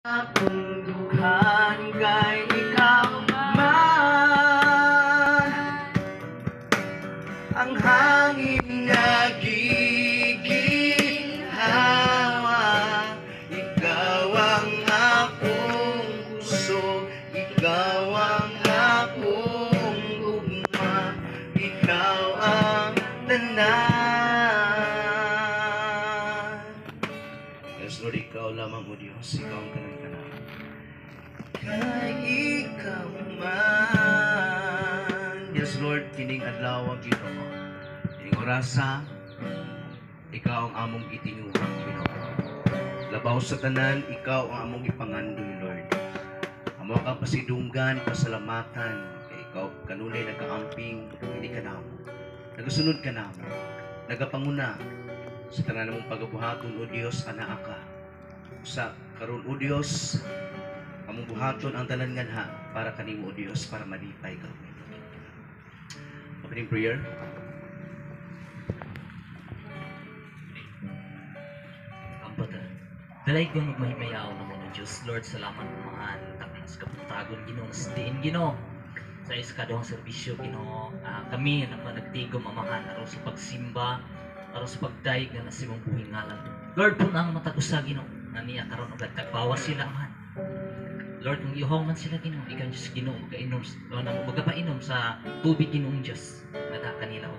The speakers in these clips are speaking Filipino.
Kung dughan kay ikaw man, ang hangin nga giginhawa, ikaw ang akong puso, ikaw ang akong ugma, ikaw ang tanan. Yes, Lord, ikaw lamang o Diyos, ikaw ang kanan-kanan. Kay ikaw man. Yes, Lord, kining adlaw ang Ginoo. Kining orasa, ikaw ang among itinuhang Ginoo. Labaw sa tanan, ikaw ang among ipangandoy, Lord. Amo ka pasidunggan, pasalamatan, kay ikaw kanunay nagkaamping, hindi ka namo. Nagasunod ka namo. Nagapanguna sa tanan mong pagabuhaton, o Dios, anaa ka. Sa karon, o Dios, among buhaton ang tanan nganha para kanimo, o Dios, para malipay ka. Opening prayer. Kampata. Dalay ko magmahimayaw na mo ng Diyos. Lord, salamat mga taknas kaputagon, Ginoo, sa diin, Ginoo. Sa iskadong serbisyo, Ginoo, kami na panagtigom amahan araw sa pagsimba, araw sa pagdaig na nasimong buhing ngalan. Lord, po na ang matagusa, Ginoo, na niya karon agad tagbawas sila man. Lord, kung iuhong man sila, Ginoo, ikan Diyos, Ginoo, magapainom sa tubig, Ginoong Diyos, nada kanila o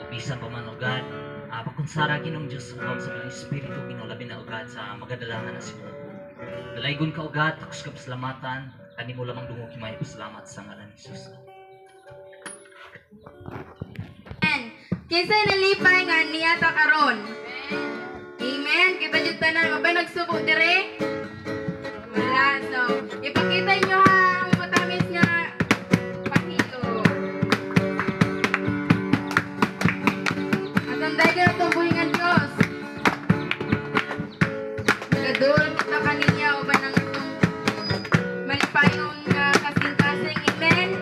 bisan pa man o God, pakunsara, Ginoong Diyos, sa mga Espiritu, Ginoo, labi na o God, sa magadalangan na simong buhing. Dalaygon ka o God, takos ka pasalamatan, kanimo lamang dungo kimay pasalamat sa ngalan ni Jesus. Kinsay nalipay nga niya ta karon. Amen. Kita jud tanan mabay nagsubo dire. Wala, so ipakita nyo ha ang matamis nga pahilo. At ang dahil ka itong buhingan Diyos. Nagadul kita kaninya o ba nang itong malipayong kasing-kasing. Amen.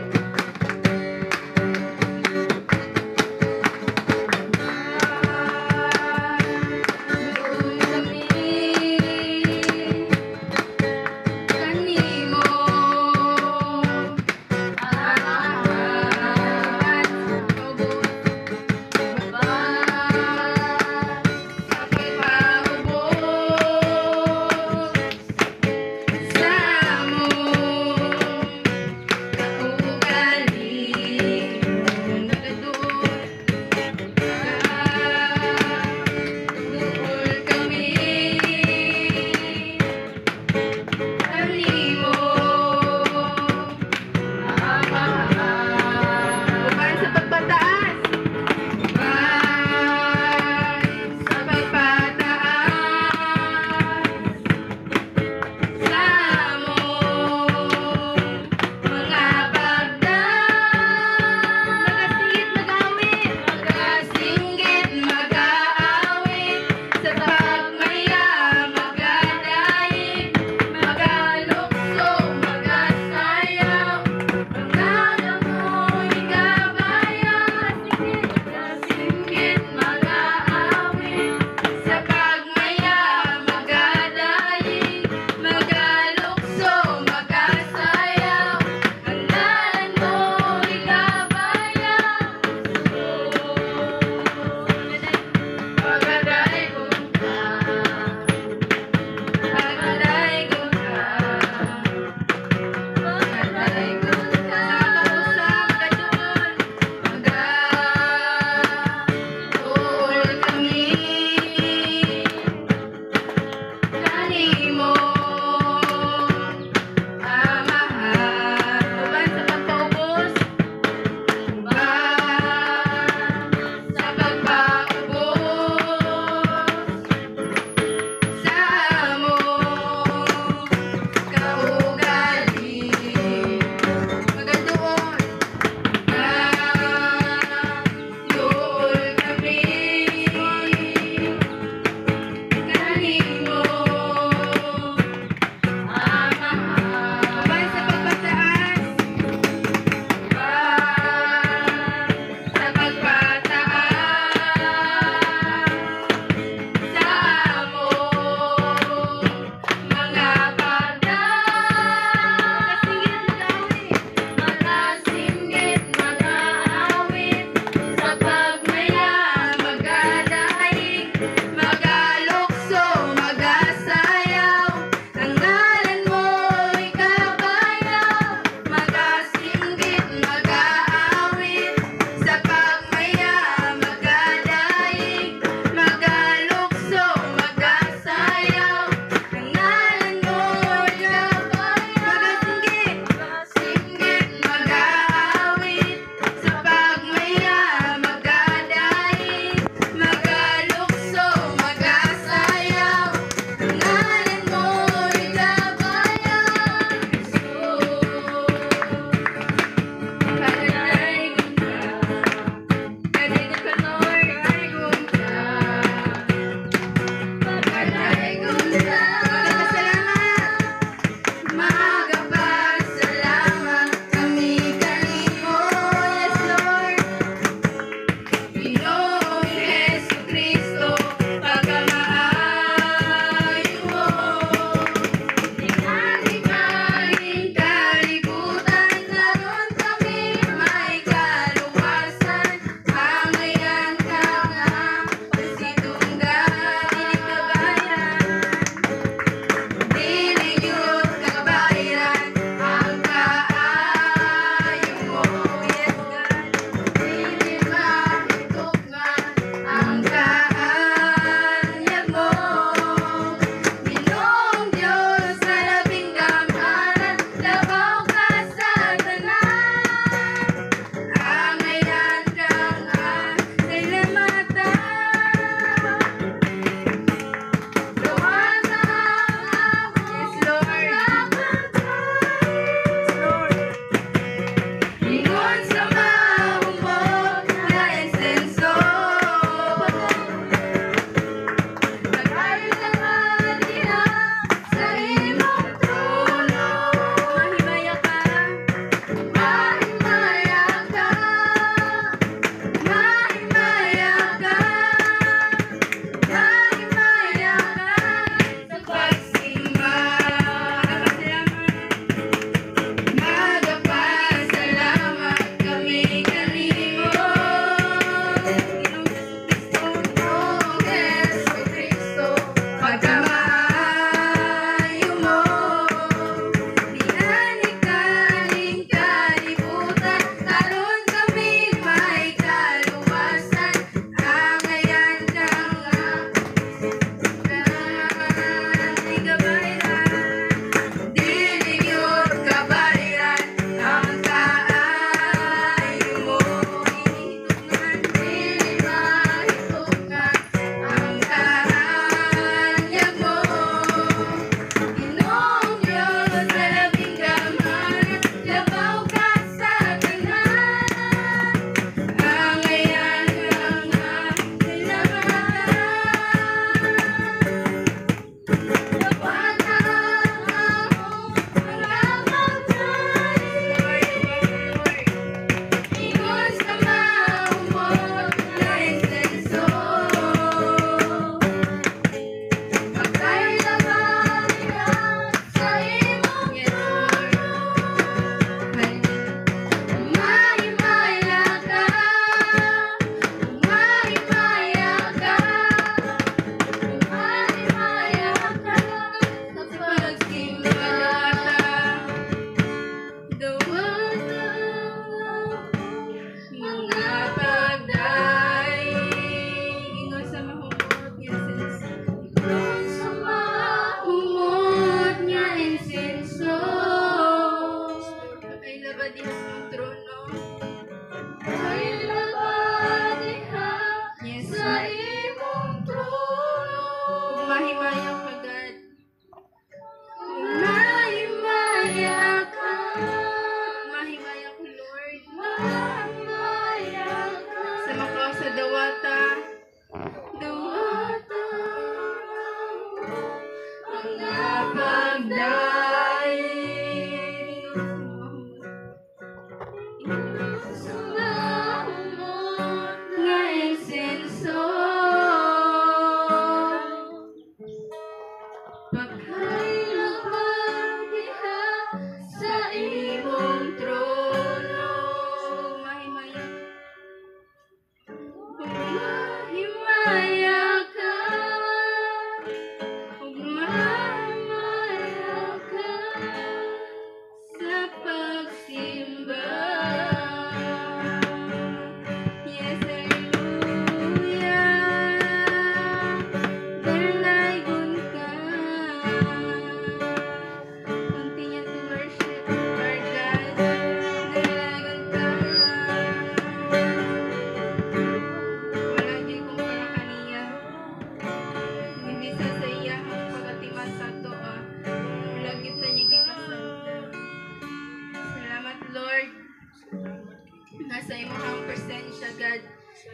sa imong presensya, God.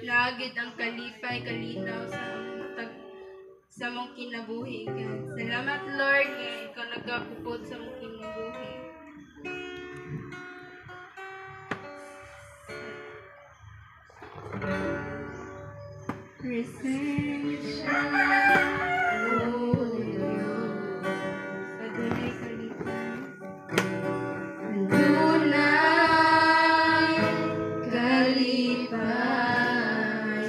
Nagid ang kalipay, kalinaw sa matag sa mong kinabuhi, God. Salamat, Lord, nga ikaw nagkapupod sa mong kinabuhi. Presensya, O Diyos, adunay kalipay. Adunay kalipay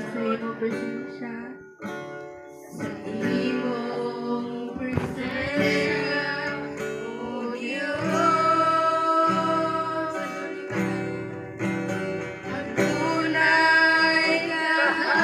sa imong presensya. Sa imong presensya, O Diyos. Adunay kahaluhan.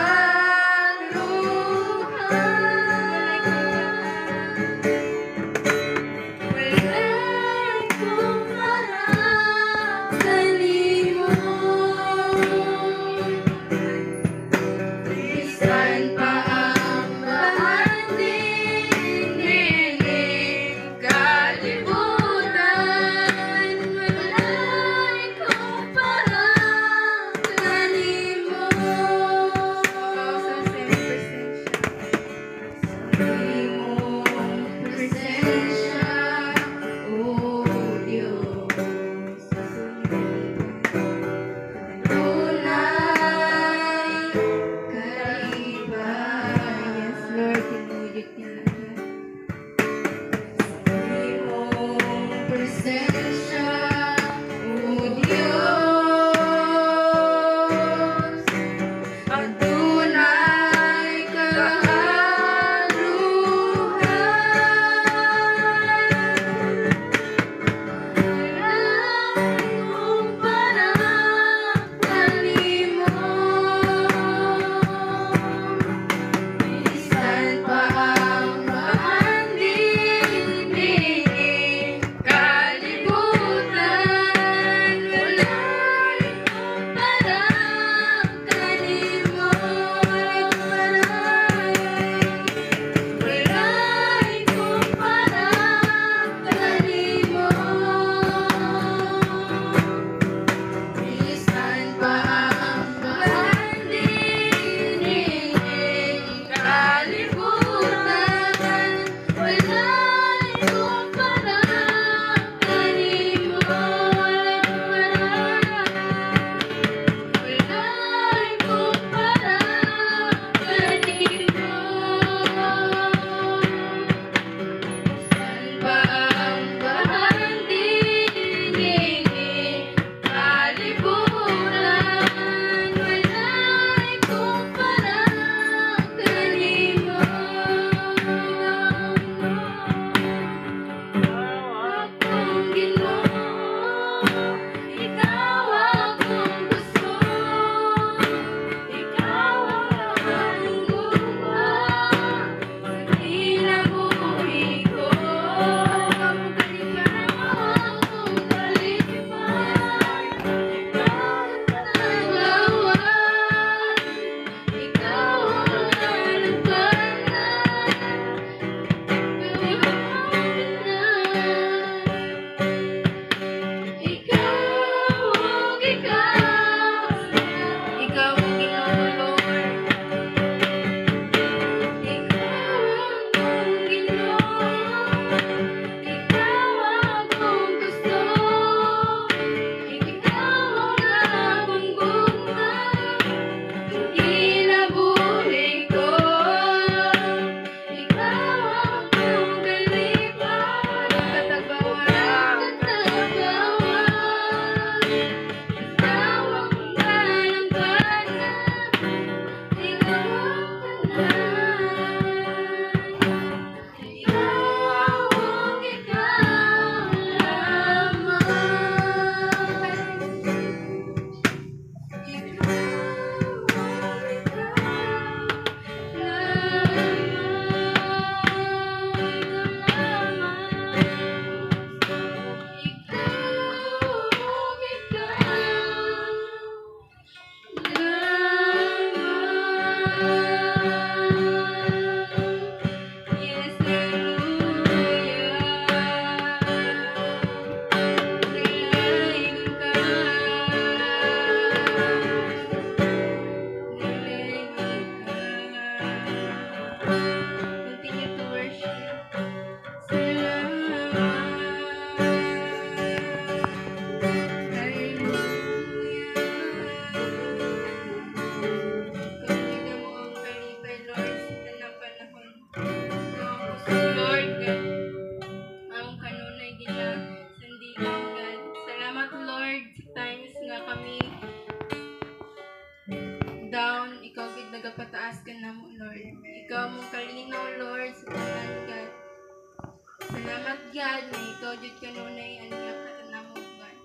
ikaw jud kanunay aniya katanamo God.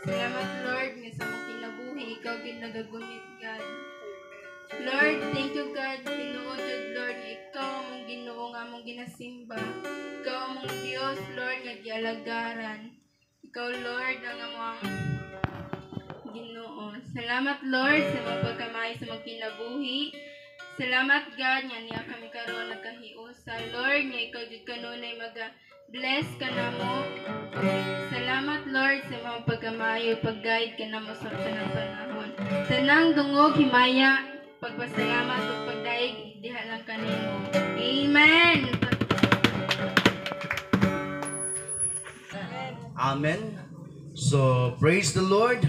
Salamat Lord nga sa mong kinabuhi ikaw gid nagagunit God. Lord, thank you God, tinuod jud Lord nga ikaw among Ginoo nga among ginasimba. Ikaw among Dios Lord nga gialagaran. Ikaw Lord ang among Ginoo. Salamat Lord sa mga pagkamay sa mga kinabuhi. Salamat God nga niya kami karon nagkahiusa. Lord nga ikaw jud kanunay bless ka namo. Salamat Lord sa mga pagkamayo pag-guide ka namo sa tanang panahon. Tanang dungog himaya pagpasalamat ug pagdaig diha lang kanimo. Amen. Amen. So, praise the Lord.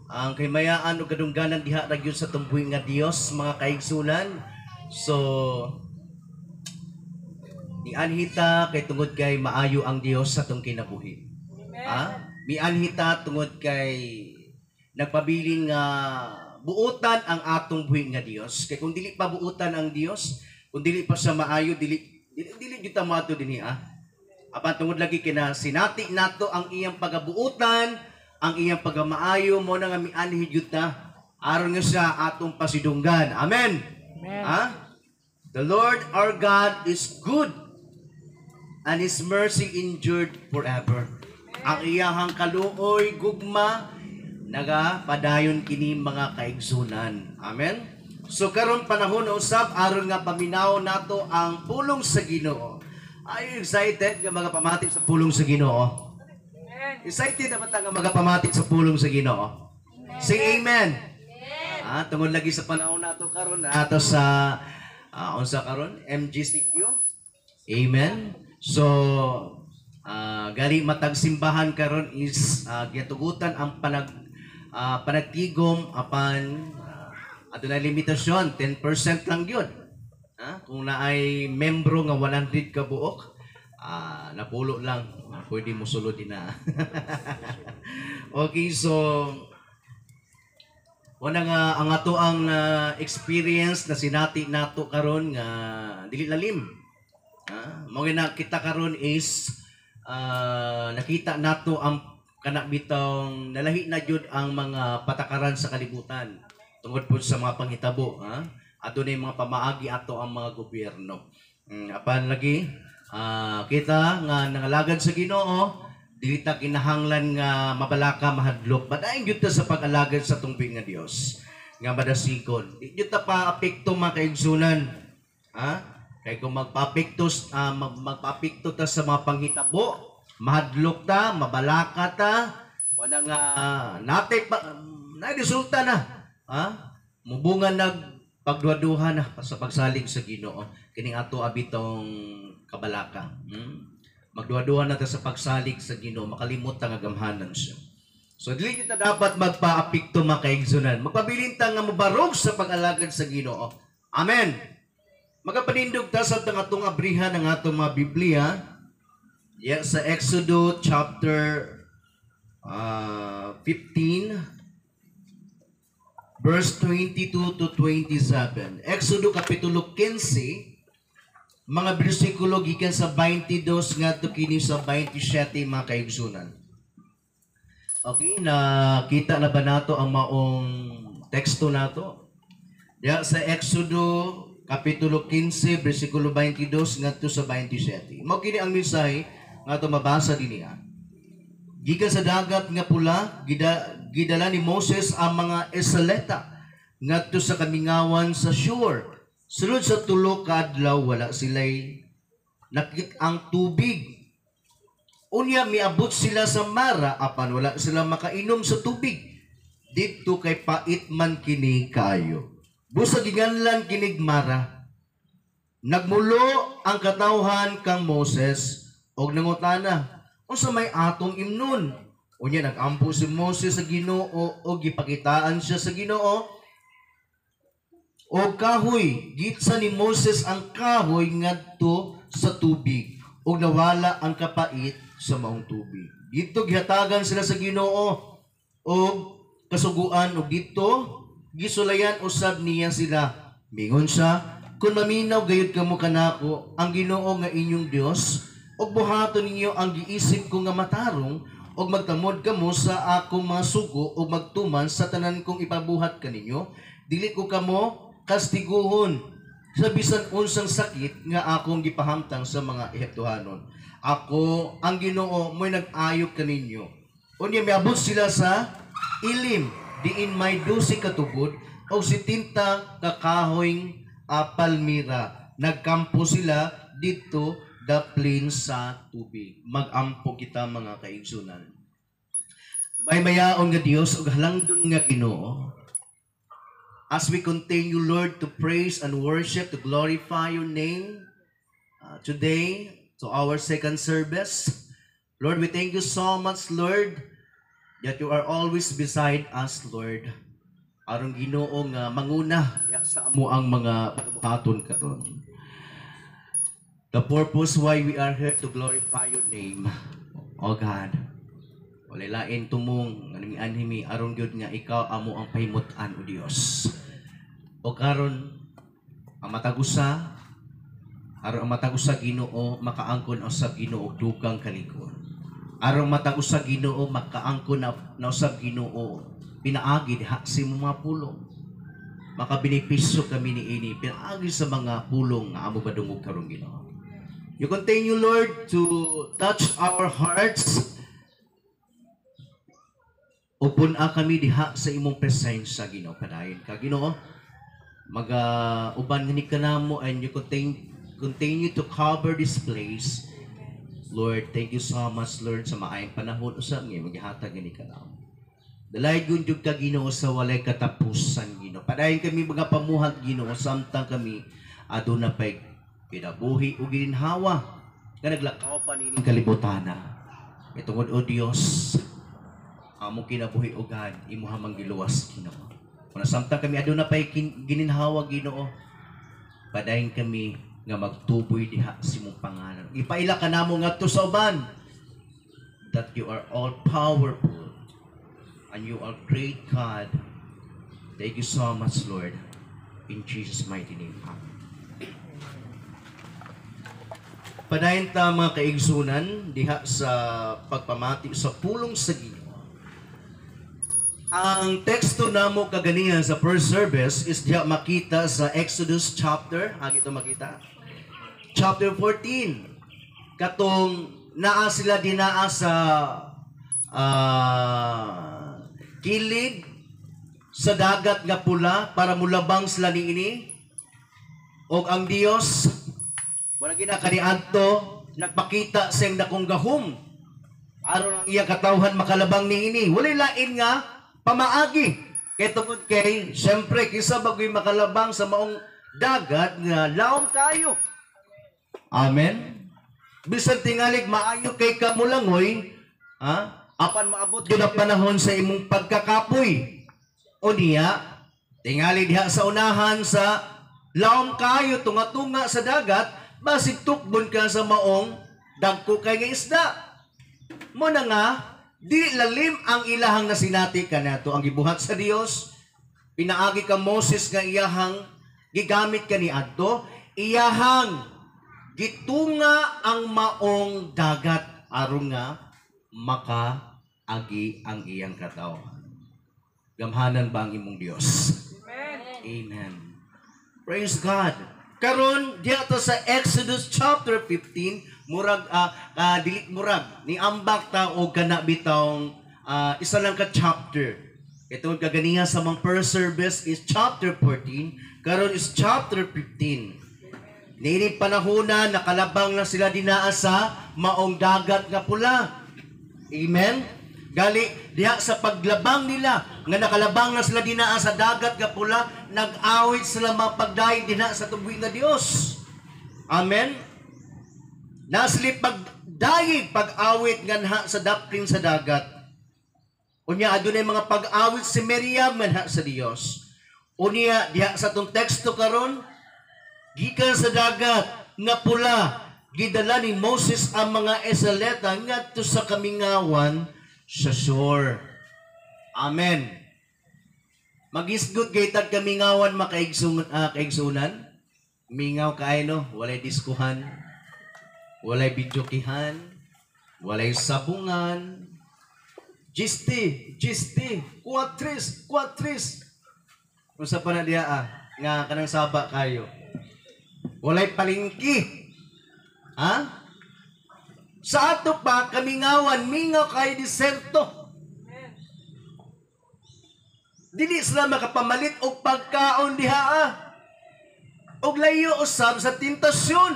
Ang kaymayaan o kadungganan diha ra gyud sa tumbuhi nga Dios mga kaigsunan. So nianhita kay tungod kay maayo ang Dios sa tong kinabuhi. Mianhita tungod kay nagpabiling nga buutan ang atong buhi nga Dios. Kay kung dili pa buutan ang Dios, kung dili pa sa maayo, dili gyud ta mato dinhi Apan tungod lagi kina sinati nato ang iyang pagabuutan, ang iyang pagamaayo mo na nga mianhi gyud ta aron nga sa atong pasidunggan. Amen. Amen. The Lord our God is good and His mercy endured forever. Ang iyahang kaluoy gugma nagapadayon kini mga kaigsunan. Amen. So karon panahon na usab aron nga paminaw nato ang pulong sa Ginoo. Are you excited nga magapamatik sa pulong sa Ginoo? Excited na ba nga magapamatik sa pulong sa Ginoo? Say amen. Tungod lagi sa panahon nato karon ato sa unsa karon MGCQ. Amen. So gali matag simbahan karon is gitugutan ang panagtigom apan adunay limitasyon 10% lang gyud. Kung naay membro nga 100 ka buok, napulo lang pwede mo sulod din na. Okay, so wala nga ang ato ang experience na sinati nato karon nga dili lalim. Mo nga kita karon is nakita nato ang kana bitong nalahi na jud ang mga patakaran sa kalibutan tungod po sa mga panghitabo. Adunay mga pamaagi ato ang mga gobyerno. Apan lagi kita nga nangalagad sa Ginoo, dili ta kinahanglan nga mabalaka mahadlok. Badayon gyud ta sa pag-alagad sa tungbi nga Dios nga madasigon. Di gyud ta pa apekto mga kaigsunan. Kay kung magpa-apekto ta sa mga panghitabo, mahadlok ta, mabalaka ta, wala nga natay pa na resulta na. Mubungan nag pagduha-duha na sa pagsalig sa Ginoo kining ato abitong kabalaka. Magduha-duha na ta sa pagsalig sa Ginoo, makalimot ta nga gamhanan siya. So dili kita dapat magpa-apekto mga kaigsunan. Magpabilin ta nga mobarog sa pag-alagad sa Ginoo. Amen. Magapanindog ta sa atong abrihan ng atong mga Biblia. Sa Exodus chapter 15 verse 22 to 27. Exodus kapitulo 15, mga bersikulo gikan sa 22 ngadto kini sa 27 mga kaigsunan. Okay, nakita na ba nato ang maong teksto nato? Sa Exodus kapitulo 15 bersikulo 22 ngadto sa 27. Mao kini ang mensahe nga ato mabasa dinhi. Gikan sa dagat nga pula, gidala ni Moses ang mga Israelita ngadto sa kamingawan sa Shur. Sulod sa tulo ka adlaw wala sila'y nakit ang tubig. Unya miabot sila sa Mara apan wala sila makainom sa tubig. Didto kay pait man kini kaayo. Busa ginganlan kinig Mara. Nagmulo ang katawhan kang Moses og nangutana, unsa may atong imnon? Unya nagampo si Moses sa Ginoo o gipakitaan siya sa Ginoo o kahoy. Gitsa ni Moses ang kahoy ngadto sa tubig o nawala ang kapait sa maong tubig. Dito gihatagan sila sa Ginoo o kasuguan o dito gisulayan usab niya sila. Mingon siya, kung maminaw gayud kamo kanako ang Ginoo nga inyong Dios og buhaton ninyo ang giisip ko nga matarong, og magtamod kamo sa akong mga sugo, og magtuman sa tanan kong ipabuhat kaninyo. Dili ko kamo kastiguhon sa bisan unsang sakit nga akong gipahamtang sa mga Ehiptohanon. Ako ang Ginoo mo'y nag-ayok kaninyo. Unya miabot sila sa ilim, diin may 12 katubod o 70 kakahoyng palmira. Nagkampo sila dito daplin sa tubig. Mag-ampo kita mga kaigsunan. May mayaon nga Dios ug halangdon nga Ginoo. As we continue, Lord, to praise and worship, to glorify your name today, to our second service. Lord, we thank you so much, Lord, that you are always beside us, Lord. Aron Ginoo nga manguna sa amo ang mga paton karon. The purpose why we are here to glorify your name, O God. Walay lain tumong nga anhimi aron gyud nga ikaw amo ang pahimutan o Dios. O karon ang matagusa aron ang matagusa Ginoo makaangkon usab Ginoo dugang kalikon. Aron matagusa Ginoo makaangkon na usab Ginoo pinaagi diha sa mga pulong. Makabenepisyo kami niini pinaagi sa mga pulong nga amo badungog karon Ginoo. You continue, Lord, to touch our hearts. Upon kami diha sa imong presensya, Ginoo. Padayon ka, Ginoo. Uban nga ka namo and you continue to cover this place. Lord, thank you so much, Lord, sa maayong panahon usab nga maghatag ni ka namo. Dalay gunjud ka, Ginoo, sa walay katapusan, Ginoo. Padayon kami mga pamuhat, Ginoo, samtang kami aduna pay kinabuhi o gininhawa nga naglakaw pa nining kalibutana. Itungod o Dios, amo kinabuhi o God, imuha mang giluwas Ginoo. Kung samtang kami aduna pay gininhawa Ginoo, padayon kami nga magtuboy diha sa imong pangalan. Ipaila ka namo ngadto sa uban that you are all powerful and you are great God. Thank you so much, Lord. In Jesus' mighty name. Amen. Padayon ta mga kaigsunan diha sa pagpamati sa pulong sa Ginoo. Ang teksto namo kaganihan sa first service is diha makita sa Exodus chapter, ito makita. Chapter 14. Katong naa sila dinaa sa kilid sa dagat nga pula para mulabang sila niini. Og ang Dios wala ginakaniadto nagpakita sa dakong gahom aron ang iya katawhan makalabang niini. Walay lain nga pamaagi kay tungod kay syempre kisa bagoy makalabang sa maong dagat nga lawom kayo. Amen. Bisan tingalig maayo kay kamulangoy, apan maabot gyud ang panahon sa imong pagkakapoy. O niya tingali diha sa unahan sa lawom kayo tunga-tunga sa dagat. Basig tukbon ka sa maong dagko kay nga isda. Muna nga, di lalim ang ilahang nasinati ka nato ang gibuhat sa Dios. Pinaagi ka Moses nga iyahang gigamit ka ni adto, iyahang gitunga ang maong dagat aron nga makaagi ang iyang katawan. Gamhanan ba ang imong Dios? Amen. Amen. Praise God. Karon diha to sa Exodus chapter 15 murag dili murag ni ambak ta og kana bitawng isa lang ka chapter. Ito kaganiya sa mga first service is chapter 14, karon is chapter 15. Nini panahona nakalabang na sila dinaa sa maong dagat nga pula. Amen. Gali diha sa paglabang nila nga nakalabang na sila dinaa sa dagat nga pula, nag-awit sila mapagdaig dinaa sa tubuy nga Dios. Amen. Nasli pagdaig pag-awit nganha sa daplin sa dagat. Unya adunay mga pag-awit si Miriam nganha sa Dios. Unya diha sa tong teksto karon gikan sa dagat nga pula gidala ni Moses ang mga Israelita ngadto sa kamingawan sa shore. Amen. Magisgot gaytag kamingawan makaigsunan. Mingaw kaay no, walay diskuhan. walay bidyokihan, walay sabungan, Gisti, kuatris. Kung sa pa na diya nga kanang saba kayo. Walay palingki. Ha? Sa ato pa, kamingawan, mingaw kay diserto. Dili sila makapamalit og pagkaon diha og layo usab sa tentasyon.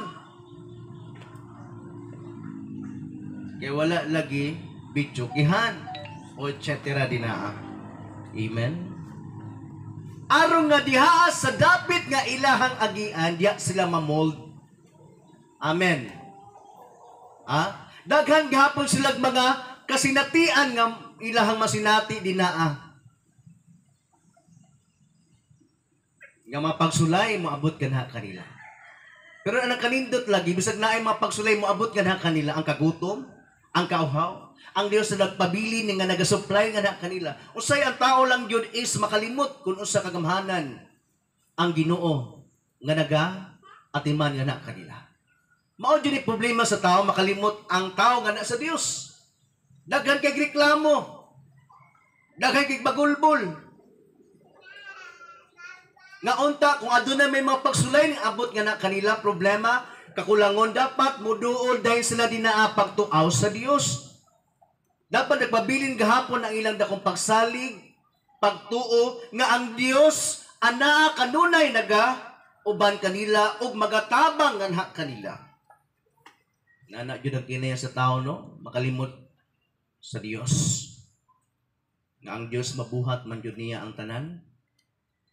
Kaya wala lagi bitsukihan o etc. dinaa. Amen? Aron nga diha sa dapit nga ilahang agian, diya sila mamold. Amen. Daghan gihapon sila mga kasinatian nga ilahang masinati dinaa. Nga mapagsulay, moabot ganha kanila. Pero ang kanindot lagi, bisag naay mapagsulay, moabot ganha kanila ang kagutom, ang kauhaw, ang Dios na nagpabili nga nagasupply nga na kanila. Usay ang tao lang yun is makalimot kung usa kagamhanan ang Ginoo nga naga-atiman nga na kanila. Mao yun yung problema sa tao, makalimot ang tao nga na sa Dios. Daghan kay reklamo, daghan kay bagulbol. Nga unta, kung aduna may mga pagsulay, abot nga na kanila problema, kakulangon dapat muduol dahil sila dinaa pagtuaw sa Dios. Dapat nagpabilin gahapon ang ilang dakong pagsalig, pagtuo, nga ang Dios, ana kanunay naga, uban kanila, ug magatabang nga kanila. Nana, yun ang kinaya sa tao, no? Makalimot sa Dios. Nga ang Dios mabuhat man yun niya ang tanan.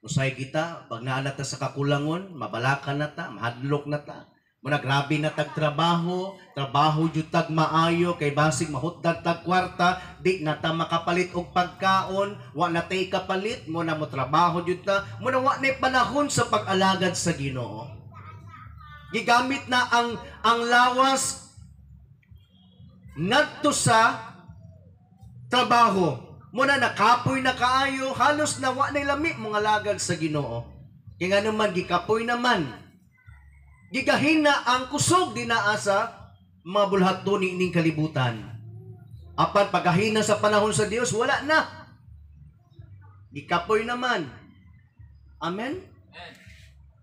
Usay kita, pag naanat ta sa kakulangon, mabalakan na ta, mahadlok na ta. Muna grabe na trabaho jud tag maayo kay basig mahutdag tag kwarta, di na ta makapalit og pagkaon, wa na tay kapalit, muna mo trabaho jud ta, muna wa nay panahon sa pag-alagad sa Ginoo. Gigamit na ang lawas ngadto sa trabaho. Muna nakapoy na kaayo, halos na wa nay lami mga alagad sa Ginoo. Kaya nga naman gikapoy naman. Gigahina ang kusog dinaasa mga bulhato ni ining kalibutan. Apan pagahina sa panahon sa Dios, wala na. Gikapoy naman. Amen?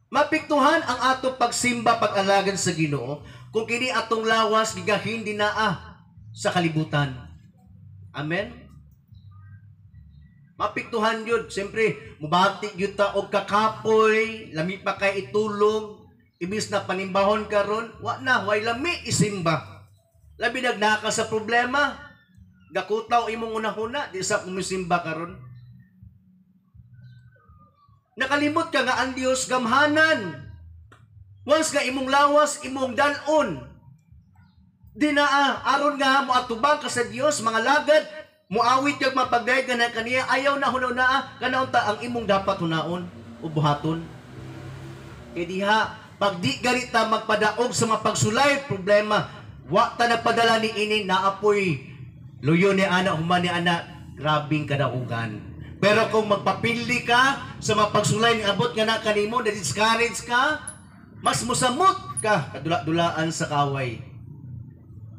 Mapiktuhan ang atong pagsimba, pag-alagad sa Ginoo, kung kini atong lawas, gigahin dinaa sa kalibutan. Amen? Mapiktuhan yun. Siyempre, mubatik yun ta og kakapoy, lami pa kay itulong, ibis na panimbahon karon, wa na, way lami isimba. Labi nagnaka sa problema, gakutaw imong unahuna, di sa kumisimba karon. Nakalimot ka nga ang Dios gamhanan. Once nga imong lawas, imong dalon. Dinaa, aron nga mo atubang ka sa Dios, mga lagad, muawit kag mapagdayag ka na kaniya, ayaw na hunaw na, kanaunta ang imong dapat hunaon, ubuhaton. Kaya diha, pag di ganita magpadaog sa mga pagsulay, problema, wa ta nagpadala ni ini, naapoy, luyo ni ana, human ni ana, grabing kadaugan. Pero kung magpapili ka sa mga pagsulay ni abot nga na kanimo, na-discourage ka, mas musamot ka, kadula-dulaan sa kaway.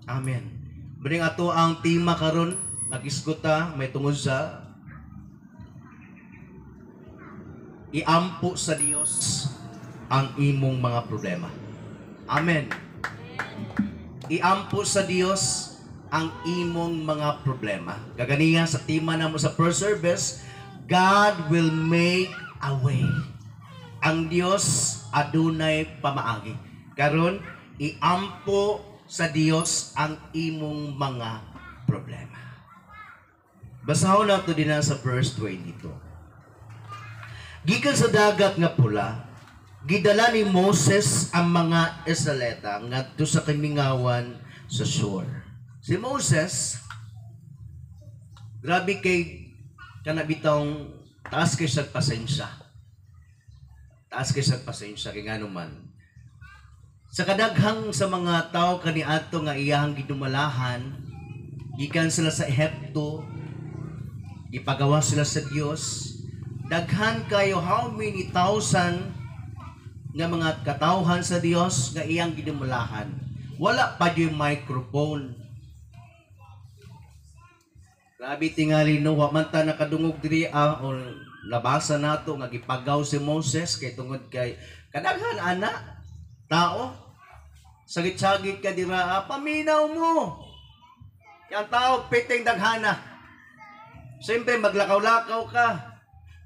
Amen. Bring ato ang tema karon, nag-iskuta, may tungod sa iampo sa Dios ang imong mga problema. Amen. Iampo sa Dios ang imong mga problema. Kaganiya sa tema namo sa first service, God will make a way. Ang Dios adunay pamaagi. Karon iampo sa Dios ang imong mga problema. Basahon nato din sa verse 22. Gikan sa dagat nga pula, gidala ni Moses ang mga Israelita ngadto sa kamingawan sa shore. Si Moses, grabe kay kanabitang taas kay sa pasensya. Taas kay sa pasensya kay nga naman. Sa kadaghang sa mga tao kaniadto nga iyahang gidumalahan, gikan sila sa Ehipto, gipagawa sila sa Dios. Daghan kayo, how many thousand nga mga katawhan sa Dios nga iyang gidumalahan. Wala pa yung microphone. Grabe tingali no, wa man ta nakadungog diri o nabasa nato nga gipagaw si Moses kay tungod kay kadaghan ana tao. Sagit-sagit ka dira, paminaw mo. Yang tao piting daghana. Siyempre maglakaw-lakaw ka.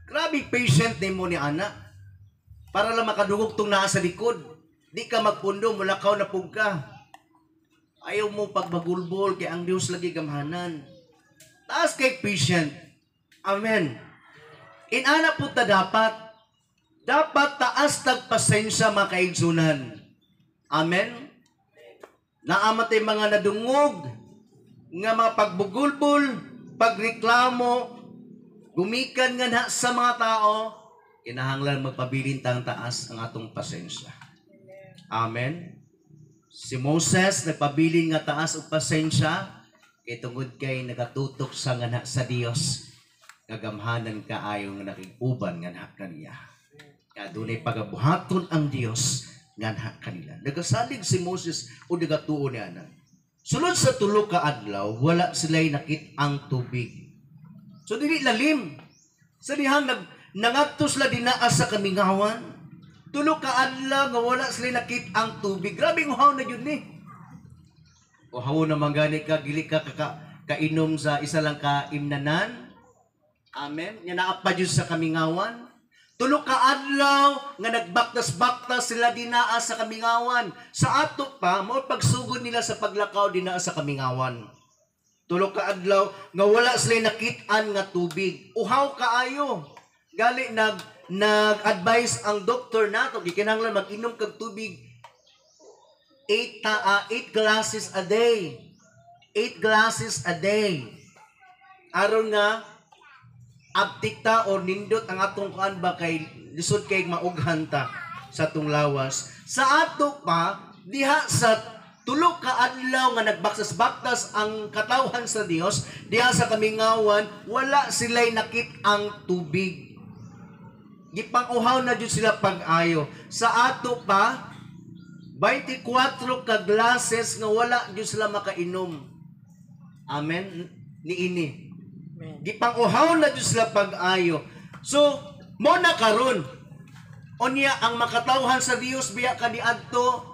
Grabe patient ni mo ni ana. Para lang makadungog tong naa sa likod. Di ka magpundo, mulakaw na pug ka. Ayaw mo pagbagulbol kay ang Dios lagi gamhanan. Taas kay patient. Amen. Inana po ta dapat taas tagpasensya mga kaigsunan. Amen. Naamatay mga nadungog, nga mga pagbugulbol, pagreklamo, gumikan nga na sa mga tao, kinahanglan magpabilin tang taas ang atong pasensya. Amen. Si Moses nagpabilin nga taas og pasensya, kay tungod kay nagatutok sa nga na sa Dios, kagamhanan kaayo nga nakiguban nga na kaniya. Kaya dunay pagabuhaton ang Dios nga na kanila. Nagasalig si Moses o nagatuo niya na. Sulod sa tulo ka adlaw, wala sila'y nakit ang tubig. So dili lalim. Sa dihang nangadto sila dinaa sa kamingawan. Tulo ka adlaw nga wala sila'y nakit ang tubig. Grabe uhaw na yun ni. Uhaw na manggani ka, gili ka kainom sa isa lang ka imnanan. Amen. Nga naapa Diyos sa kamingawan. Tulo ka adlaw nga nagbaktas-baktas sila dinaa sa kamingawan. Sa ato pa, mo pagsugod nila sa paglakaw dinaa sa kamingawan. Tulo ka adlaw nga wala sila nakit-an nga tubig. Uhaw kaayo. Gali nag-advise ang doktor nato gikinahanglan mag-inom kag tubig 8 glasses a day. 8 glasses a day. Aron nga abtik ta o nindot ang atong kuan ba kay lisod kay maughan ta sa atong lawas. Sa ato pa diha sa tulo ka adlaw nga nagbaksas-baktas ang katawhan sa Dios, diha sa kamingawan wala sila'y nakit ang tubig. Gipang-uhaw na jud sila pag-ayo. Sa ato pa 24 ka glasses nga wala jud sila makainom. Amen. Niini. Gipang-uhaw na Diyos sila pag-ayo. So, mo na karon. Unya ang makatawhan sa Dios biya kaniadto,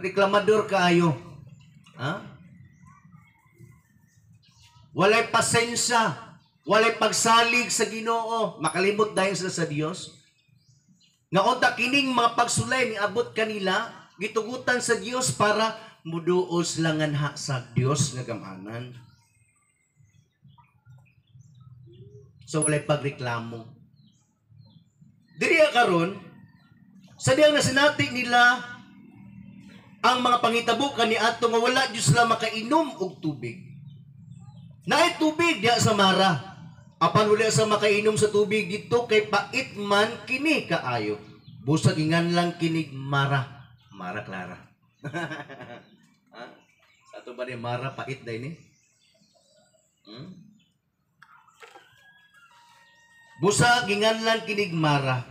reklamador kaayo. Ha? Walay pasensya, walay pagsalig sa Ginoo, makalimot dahil sila sa Dios. Nga unta kining mga pagsulay ni abot kanila, gitugutan sa Dios para muduos langan ha sa Dios nga gamhanan. So walay pagreklamo. Diriya karon sa diyang nasinati nila ang mga pangitabo kaniadto nga wala Dios sila makainom og tubig. Naay tubig diya sa Mara. Apan wala sa makainom sa tubig dito kay pait man kini kaayo. Busag ingan lang kinig Mara. Mara Clara. Sa ato ba ni Mara pait day ni? Busa ginganlan kinig Mara.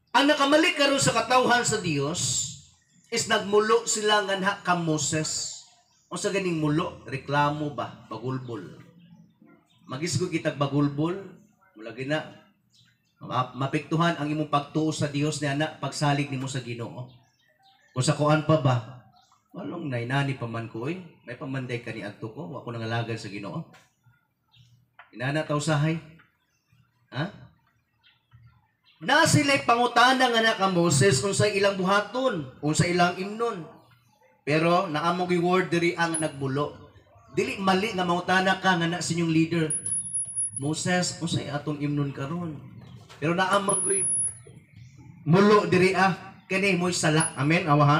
Ang nakamali karon sa katawhan sa Dios is nagmulo sila nga ka Moses. O sa ganing mulo, reklamo ba, bagulbol. Magisgo kitag bagulbol, mula gina mapektuhan ang imong pagtuo sa Dios ni anak pagsalig nimo sa Ginoo. O sa kuan pa ba? Walong nainani pa man ko may pamanday ka ni adto ko, wa ko nangalagan sa Ginoo. Inana taw sahay. Ha? Na sila'y pangutana nga na ka Moses unsay ilang buhaton, unsay ilang imnon. Pero naamong word diri ang nagbulo. Dili mali nga mangutana ka nga na sa inyong leader. Moses, unsay atong imnon karon? Pero naamong mulo diri kani mo'y sala. Amen. Awa ha.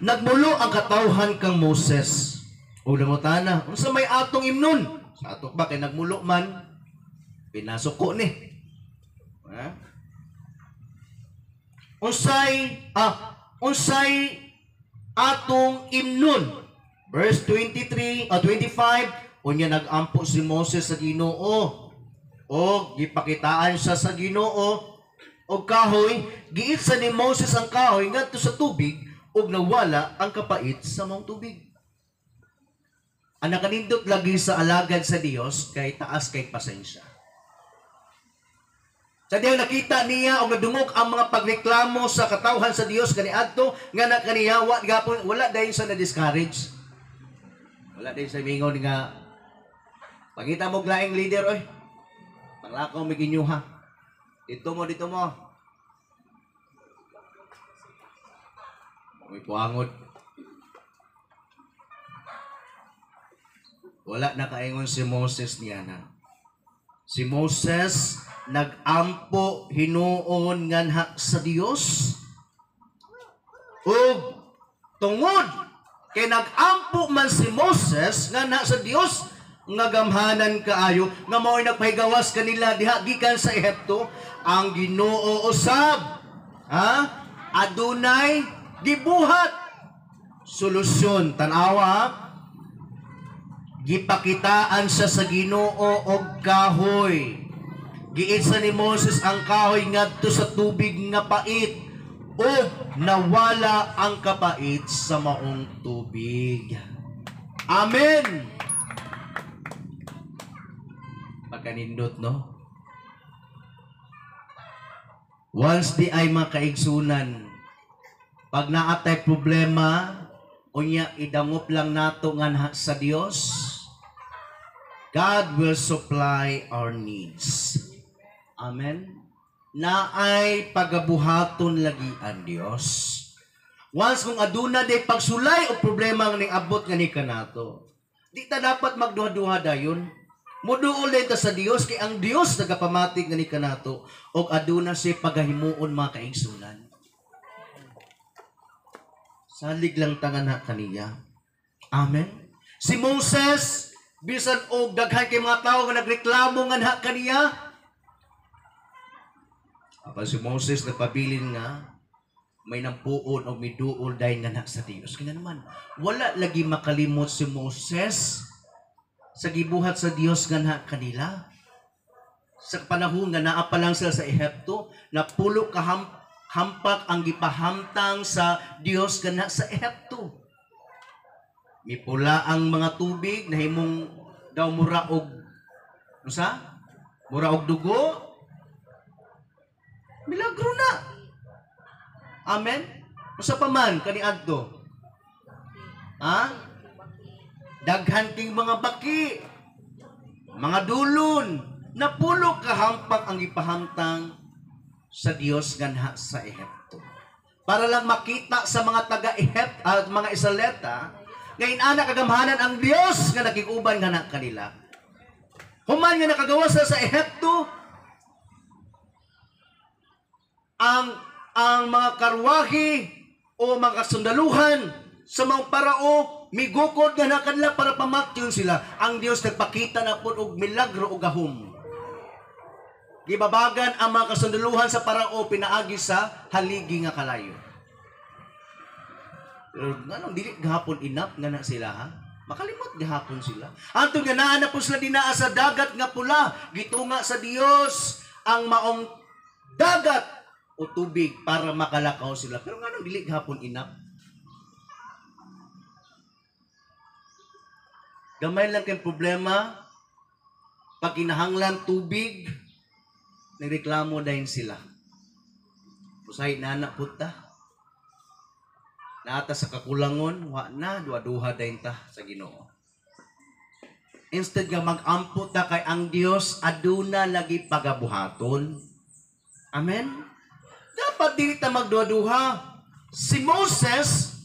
Nagmulo ang katawhan kang Moses. O nangutana, unsa may atong imnon? Sa ato ba kay nagmulo man pinasok ko ni. Ha? Unsay atong imnon. Verse 23 o 25, unya nagampo si Moses sa Ginoo. O gipakitaan siya sa Ginoo og kahoy, giitsa ni Moses ang kahoy ngadto sa tubig, ug nawala ang kapait sa maong tubig. Ang nakanindot lagi sa alagad sa Dios kay taas kay pasensya. Sa diyang nakita niya o nadungog ang mga pagreklamo sa katawhan sa Dios kaniadto nga na kaniya wala dayon sa na-discourage. Wala dayon sa mingon nga pangita mo glaing leader oy. Panglakaw mi ginyuha. Dito mo. May puangot. Wala na kaingon si Moses niya na. Si Moses nag-ampo hinuon nganha sa Dios. Ug tungod kay nag-ampo man si Moses nganha sa Dios nga gamhanan kaayo nga mao'y nagpahigawas kanila diha gikan sa Ehipto, ang Ginoo usab adunay gibuhat solusyon. Tanawa, gipakitaan siya sa Ginoo og kahoy. Giitsa ni Moses ang kahoy ngadto sa tubig nga pait ug nawala ang kapait sa maong tubig. Amen. Pagkanindot, no? Once di ay makaigsunan, pag naatay problema, unya idangop lang nato nga sa Dios, God will supply our needs. Amen. Naay pagabuhaton lagi ang Dios. Once kung aduna day pagsulay o problema nga ning abot nga ni kanato, di ta dapat magduha-duha dayon. Muduol din ta sa Dios kay ang Dios nagapamatig nga ni kanato og aduna si pagahimuon mga kaigsunan. Salig lang tangan na kaniya. Amen. Si Moses, bisan og daghan kay mga tao nga nagreklamo nga na kaniya. Apa si Moses nagpabilin nga may nampuon o miduol dahil nga na sa Dios. Kaya naman, wala lagi makalimot si Moses sa gibuhat sa Dios nga na kanila. Sa panahon nga naa pa lang sila sa Ehipto, na pulo hampak ang gipahamtang sa Dios kana sa Ehipto. Mipula ang mga tubig na himong daw mura og mura og dugo. Milagro na. Amen. Usa pa man kaniadto. Daghan king mga baki, mga dulon, na pulo kahampak ang ipahamtang sa Dios ganha sa Ehipto. Para lang makita sa mga taga-Ehipto at mga Israelita, ngayon ana kagamhanan ang Dios nga nakikuban nga na kanila. Human nga nakagawa sa Ehipto, ang mga karwahe o mga kasundaluhan sa mga parao migukod nga na kanila para pamatyon sila. Ang Dios nagpakita na po og milagro o gahom. Gibabagan ang mga kasundaluhan sa parao pinaagi sa haligi nga kalayo. Pero anong dili gahapon inap nga na sila ha? Makalimot gahapon sila. Anto nga naa na po sila dinaa sa dagat nga pula. Gitunga sa Dios ang maong dagat o tubig para makalakaw sila. Pero nga anong dili gahapon inap? Gamay lang kayong problema, pag kinahanglan tubig, nagreklamo dahil sila. Usahay na anak puta. Naata sa kakulangon, duha-duha dahil ta sa Ginoo. Instead nga mag-ampo ta kay ang Dios, aduna lagi pagabuhaton. Amen? Dapat dili ta magduha-duha. Si Moses,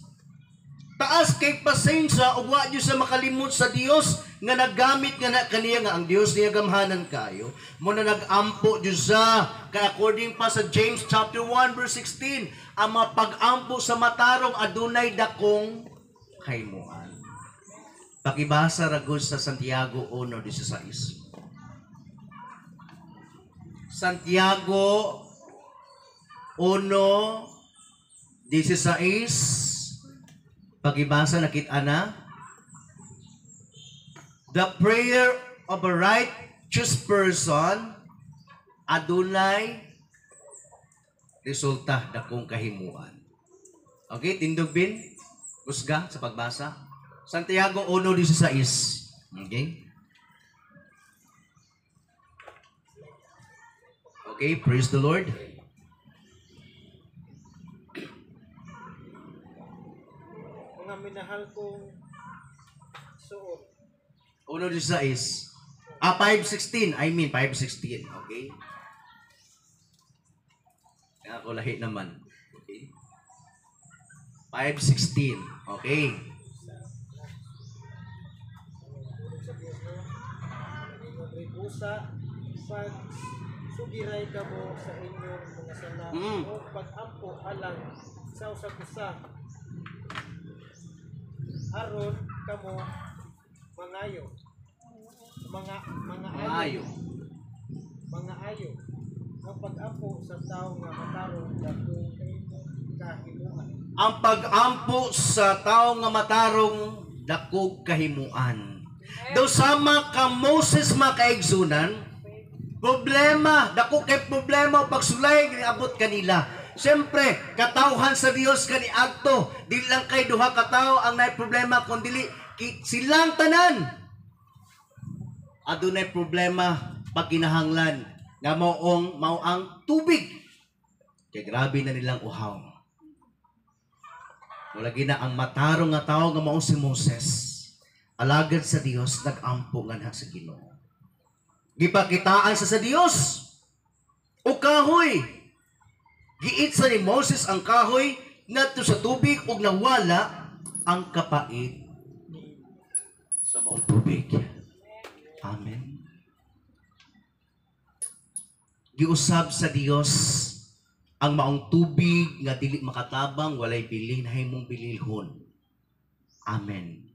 taas kay pasensya ug wa jud sa makalimot sa Dios nga naggamit nga na kaniya nga ang Dios niya gamhanan kayo mo na nagampo jud sa kay according pa sa James chapter 1 verse 16 ang mga pag-ampo sa matarong adunay dakong kahimuan. Pakibasa ra gud sa Santiago 1:16. Santiago 1:16. Pagibasa nakita na, the prayer of a righteous person adunay resulta dakong kahimuan. Okay, Tindog Bin, husga sa pagbasa. Santiago 1:16. Okay? Okay, praise the Lord. Mga minahal kong suot. 1:16. 5:16. 5:16. Okay? Kaya ako lahi naman. Okay? 5:16. Okay. Sa Diyos no, busa pag sugiray ka mo sa inyong mga sala o pag-ampo alang sa usag-usa aron kamo mangayo mga ayo mga ayo ang pag-ampo sa tao nga matarong dako kahimuan. Ang pag-ampo sa tao nga matarong dakog kahimuan. Daw sama ka Moses makaigsunan, problema, dako kay problema pagsulay giniabot kanila. Siyempre, katawhan sa Dios kani adto, di lang kay duha ka tawo ang nay problema kundi silang tanan. Adunay problema pag kinahanglan nga mao ang tubig. Kay grabe na nilang uhaw. Wala gina ang matarong nga tawo nga mao si Moses. Alagad sa Dios nag-ampo nga na sa Ginoo. Gipakitaan sa Dios. O kahoy. Giit sa ni Moses ang kahoy ngadto sa tubig ug nawala ang kapait sa maong tubig. Amen. Giusab sa Dios ang maong tubig nga dili makatabang walay bilin himong bililhon. Amen.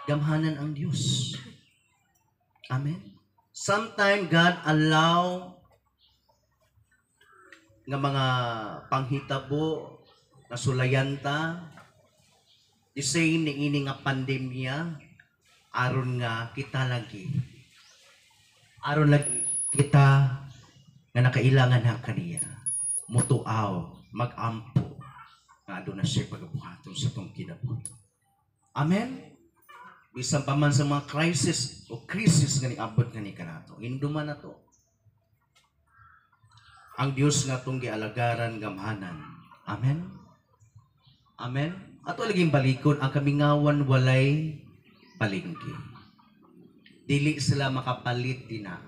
Gamhanan ang Diyos. Amen. Sometimes God allow nga mga panghitabo na sulayanta isay ni ini nga pandemya aron nga kita lagi kita nga nakailangan na kaniya mutuaw mag-ampo nga aduna siya pagabuhaton sa tong kinabuhi. Amen. Bisan pa man sa mga crisis o krisis nga niabot nga ni kanato. Induman na to. Ang Dios nga tong gialagaran gamhanan. Amen. Amen. Ato laging balikon ang kamingawan walay palingki. Dili sila makapalit dina.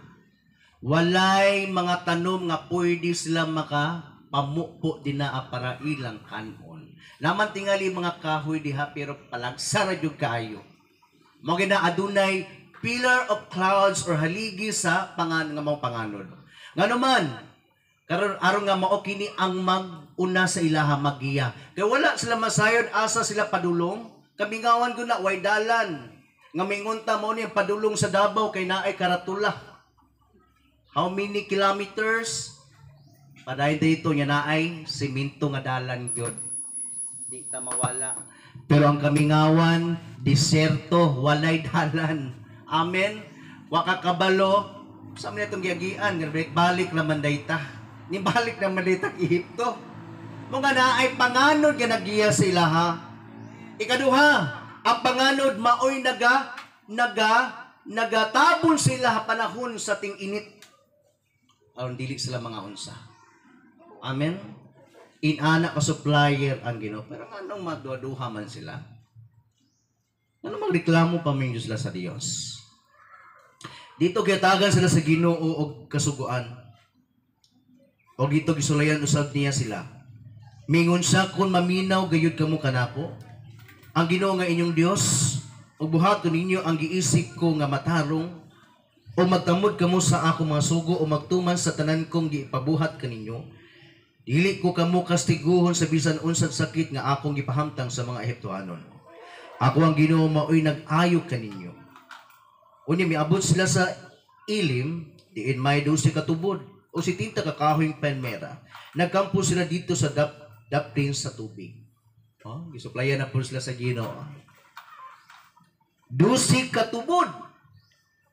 Walay mga tanom nga pwede sila makapamupo dina para ilang kanon. Naman tingali mga kahoy diha pero palagsara jud kaayo. Mao gina adunay pillar of clouds or haligi sa nga mao panganod. Nganuman karon aron nga mao kini ang mag-una sa ilaha magiya. Kay wala sila masayod asa sila padulong. Kamingawan gud na way dalan. Nga mingunta mo ni padulong sa Davao kay naay karatula. How many kilometers? Paday dito nya naay semento nga dalan gyud. Di ta mawala. Pero ang kamingawan, diserto, walay dalan. Amen. Waka kabalo, sa mga itong giagian, balik naman dayta. Nibalik naman dayta Ehipto. Mga na ay panganod nga nagiya sa ilaha. Ikaduha, ang panganod maoy nagatabon sa ilaha panahon sa ting init. Aron dili sila mga unsa. Amen. Inana ka supplier ang Ginoo. Pero anong magduduha man sila? Ano magreklamo pa man sila sa Dios? Dito gitagan sila sa Ginoo og kasuguan. O dito gisulayan usab niya sila. Mingon sa kun maminaw gayud kamo kanako. Ang Ginoo nga inyong Dios, ug buhaton ninyo ang giisip ko nga matarong o magtamod kamo sa ako mga sugo o magtuman sa tanan kong gipabuhat kaninyo. Dili ko kamo kastiguhon sa bisan unsang sakit nga akong gipahamtang sa mga Ehiptoanon. Ako ang Ginoo maoy nag-ayo kaninyo. Unya miabot sila sa ilim, diin may 12 katubod o 70 kakahoyng penmera. Nagkampo sila dito sa daptin sa tubig. Oh, gisuplayan na po sila sa Ginoo. 12 katubod.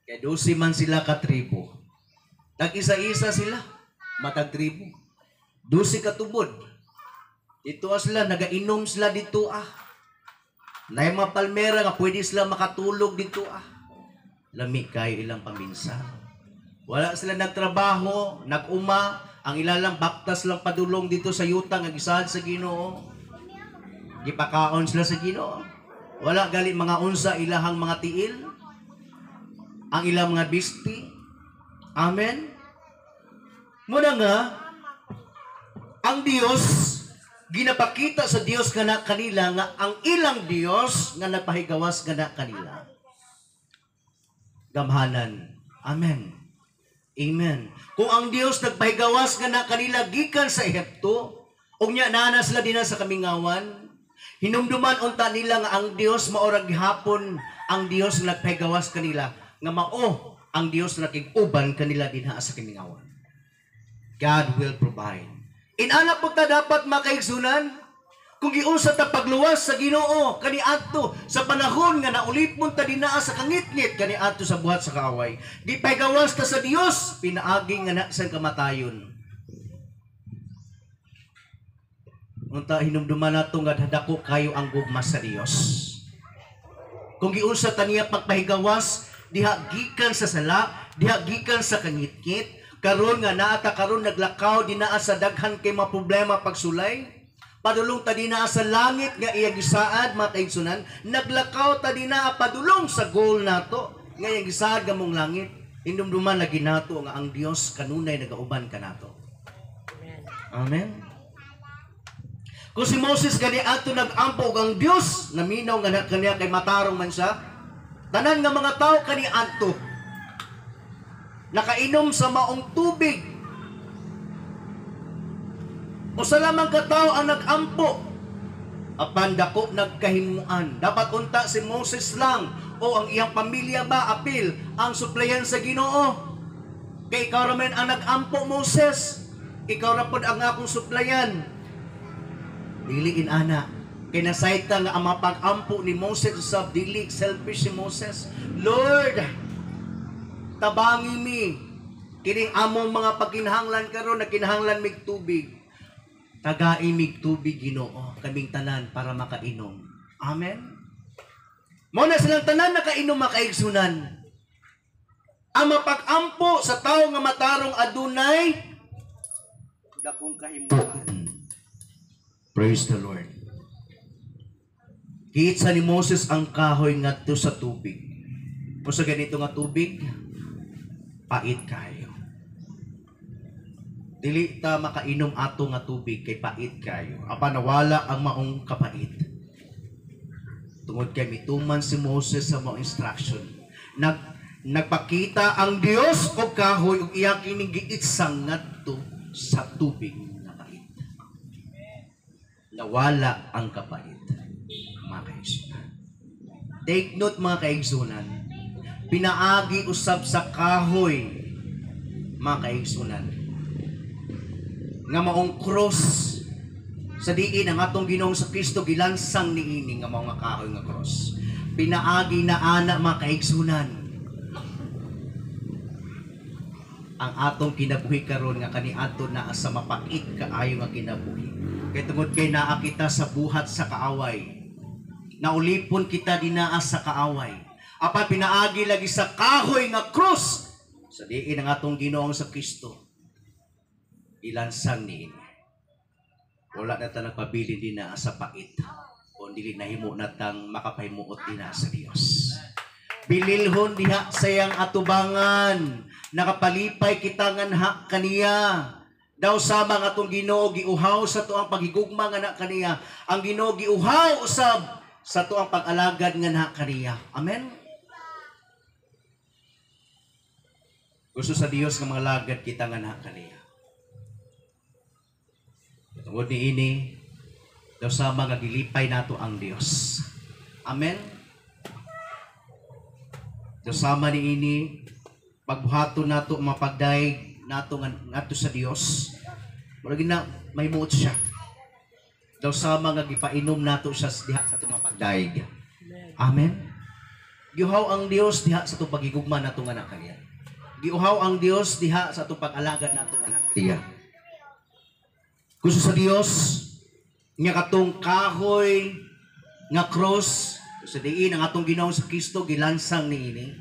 Kaya 12 man sila katribo. Tag isa-isa sila, matag tribo. 12 katubod. Dito sila, nagainom sila dito Na yung mga palmera nga pwede sila makatulog dito Lami kayo ilang paminsan. Wala sila nagtrabaho, nag-uma, ang ilalang baktas lang padulong dito sa yuta nga gisaad sa Ginoo. Gipakaon sila sa Ginoo. Wala gali mga unsa ilahang mga tiil. Ang ilang mga bisti. Amen. Muna nga ang Dios ginapakita sa Dios nga kanila nga ang ilang Dios nga nagpahigawas nga kanila. Gamhanan. Amen. Amen. Kung ang Dios nagpahigawas nga kanila gikan sa Ehipto, ug nya naa sila dinha sa kamingawan, hinumduman unta nila nga ang Dios maorag gihapon ang Dios nga nagpahigawas kanila nga mao ang Dios na kig-uban kanila dinha sa kamingawan. God will provide. Inana po ta dapat makaigsunan kung giunsa ta pagluwas sa Ginoo kaniadto sa panahon nga naulipon ta dinaa sa kangitngit kaniadto sa buhat sa kaaway. Di paygawas ta sa Dios pinaagi nga na sa kamatayon. Unta hinumduman nato nga dako kayo ang gugma sa Dios. Kung giunsa ta niya pagpahigawas diha gikan sa sala, diha gikan sa kangitngit, karon nga naata karon naglakaw dinaa sa daghan kay mga problema pagsulay. Padulong ta dinaa sa langit nga iyang gisaad mga kaigsunan, naglakaw ta dinaa padulong sa goal nato nga iyang gisaad nga mong langit. Hinumduman lagi nato nga ang Dios kanunay nagauban kanato. Amen. Kung si Moses gani ato nag-ampo og ang Dios naminaw nga kaniya kay matarong man siya, tanan nga mga tao kani ato nakainom sa maong tubig. O sa lamang katao ang nag-ampo, apan dako nagkahimuan. Dapat unta si Moses lang o ang iyang pamilya ba apil ang suplayan sa Ginoo. Kay ikaw raman ang nag-ampo, Moses. Ikaw ra pod ang akong suplayan. Diliin ana. Kay nasayta nga ang mapag-ampo ni Moses sa dili selfish si Moses. Lord, tabangi mi kining among mga pagkinahanglan karon na kinahanglan mig tubig. Tagaimig tubig Ginoo kaming tanan para makainom. Amen. Mo na silang tanan nakainom makaigsunan. Ang mapag-ampo sa tawo nga matarong adunay dakong kahimuan. Praise the Lord. Giit sa ni Moses ang kahoy ngadto sa tubig. O sa ganito nga tubig, pait kayo. Dili ta makainom ato nga tubig kay pait kayo. Apan nawala ang maong kapait. Tungod kay mituman si Moses sa maong instruction. Nagpakita ang Dios og kahoy ug iya kining giitsang ngadto sa tubig nga pait. Nawala ang kapait. Mga kaigsunan. Take note mga kaigsunan. Pinaagi usab sa kahoy mga kaigsunan nga maong cross sa diin ang atong Ginoong sa Kristo gilansang niini nga mao nga kahoy nga cross. Pinaagi na ana mga kaigsunan ang atong kinabuhi karon nga kaniadto na sa mapait kaayo nga kinabuhi. Kay tungod kay naa kita sa buhat sa kaaway. Naulipon kita dinaa sa kaaway. Apan pinaagi lagi sa kahoy nga cross sa diin ang atong Ginoong sa Kristo. Ilansang niini. Wala na ta nagpabilin din na sa pait. Kung dili nahimo na tang makapahimuot din na sa Dios. Bililhon diha sayang atubangan. Nakapalipay kita nganha kaniya. Daw sama nga atong Ginoo giuhaw sa tuang paghigugma nga na kaniya. Ang Ginoo giuhaw usab sa tuang pag-alagad nga na kaniya. Amen. Gusto sa Dios nga mga lagad kita nga na kaniya. Tungod ni ini, daw sama nga gilipay nato ang Dios. Amen. Daw sama ni ini, pagbuhaton nato mapagdaig nato ngadto sa Dios. Murag na may muot siya. Daw sama nga gipainom nato siya diha sa atong mapagdaig. Amen. Giuhaw ang Dios diha sa atong pagigugma nato nga nakaniya. Giuhaw ang Dios diha sa atong pag-alagad nato nga nakaniya. Gusto sa Dios Nga katong kahoy nga cross sa diin ang atong Ginoong sa Kristo gilansang niini.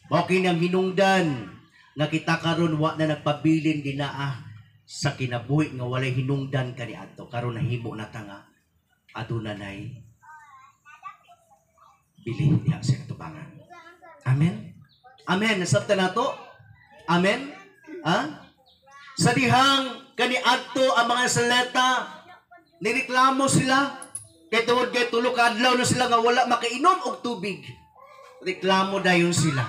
Mao kini ang hinungdan nga kita karon wa na nagpabilin dinaa sa kinabuhi nga walay hinungdan kaniadto karon nahimo na ta nga aduna nay bilin diha sa katubangan. Amen. Amen. Nasabtan nato. Amen. Ha? Sa dihang kaniadto ang mga saleta nireklamo sila kay tungod kay tulo ka adlaw na sila nga wala makainom og tubig. Reklamo dayon sila.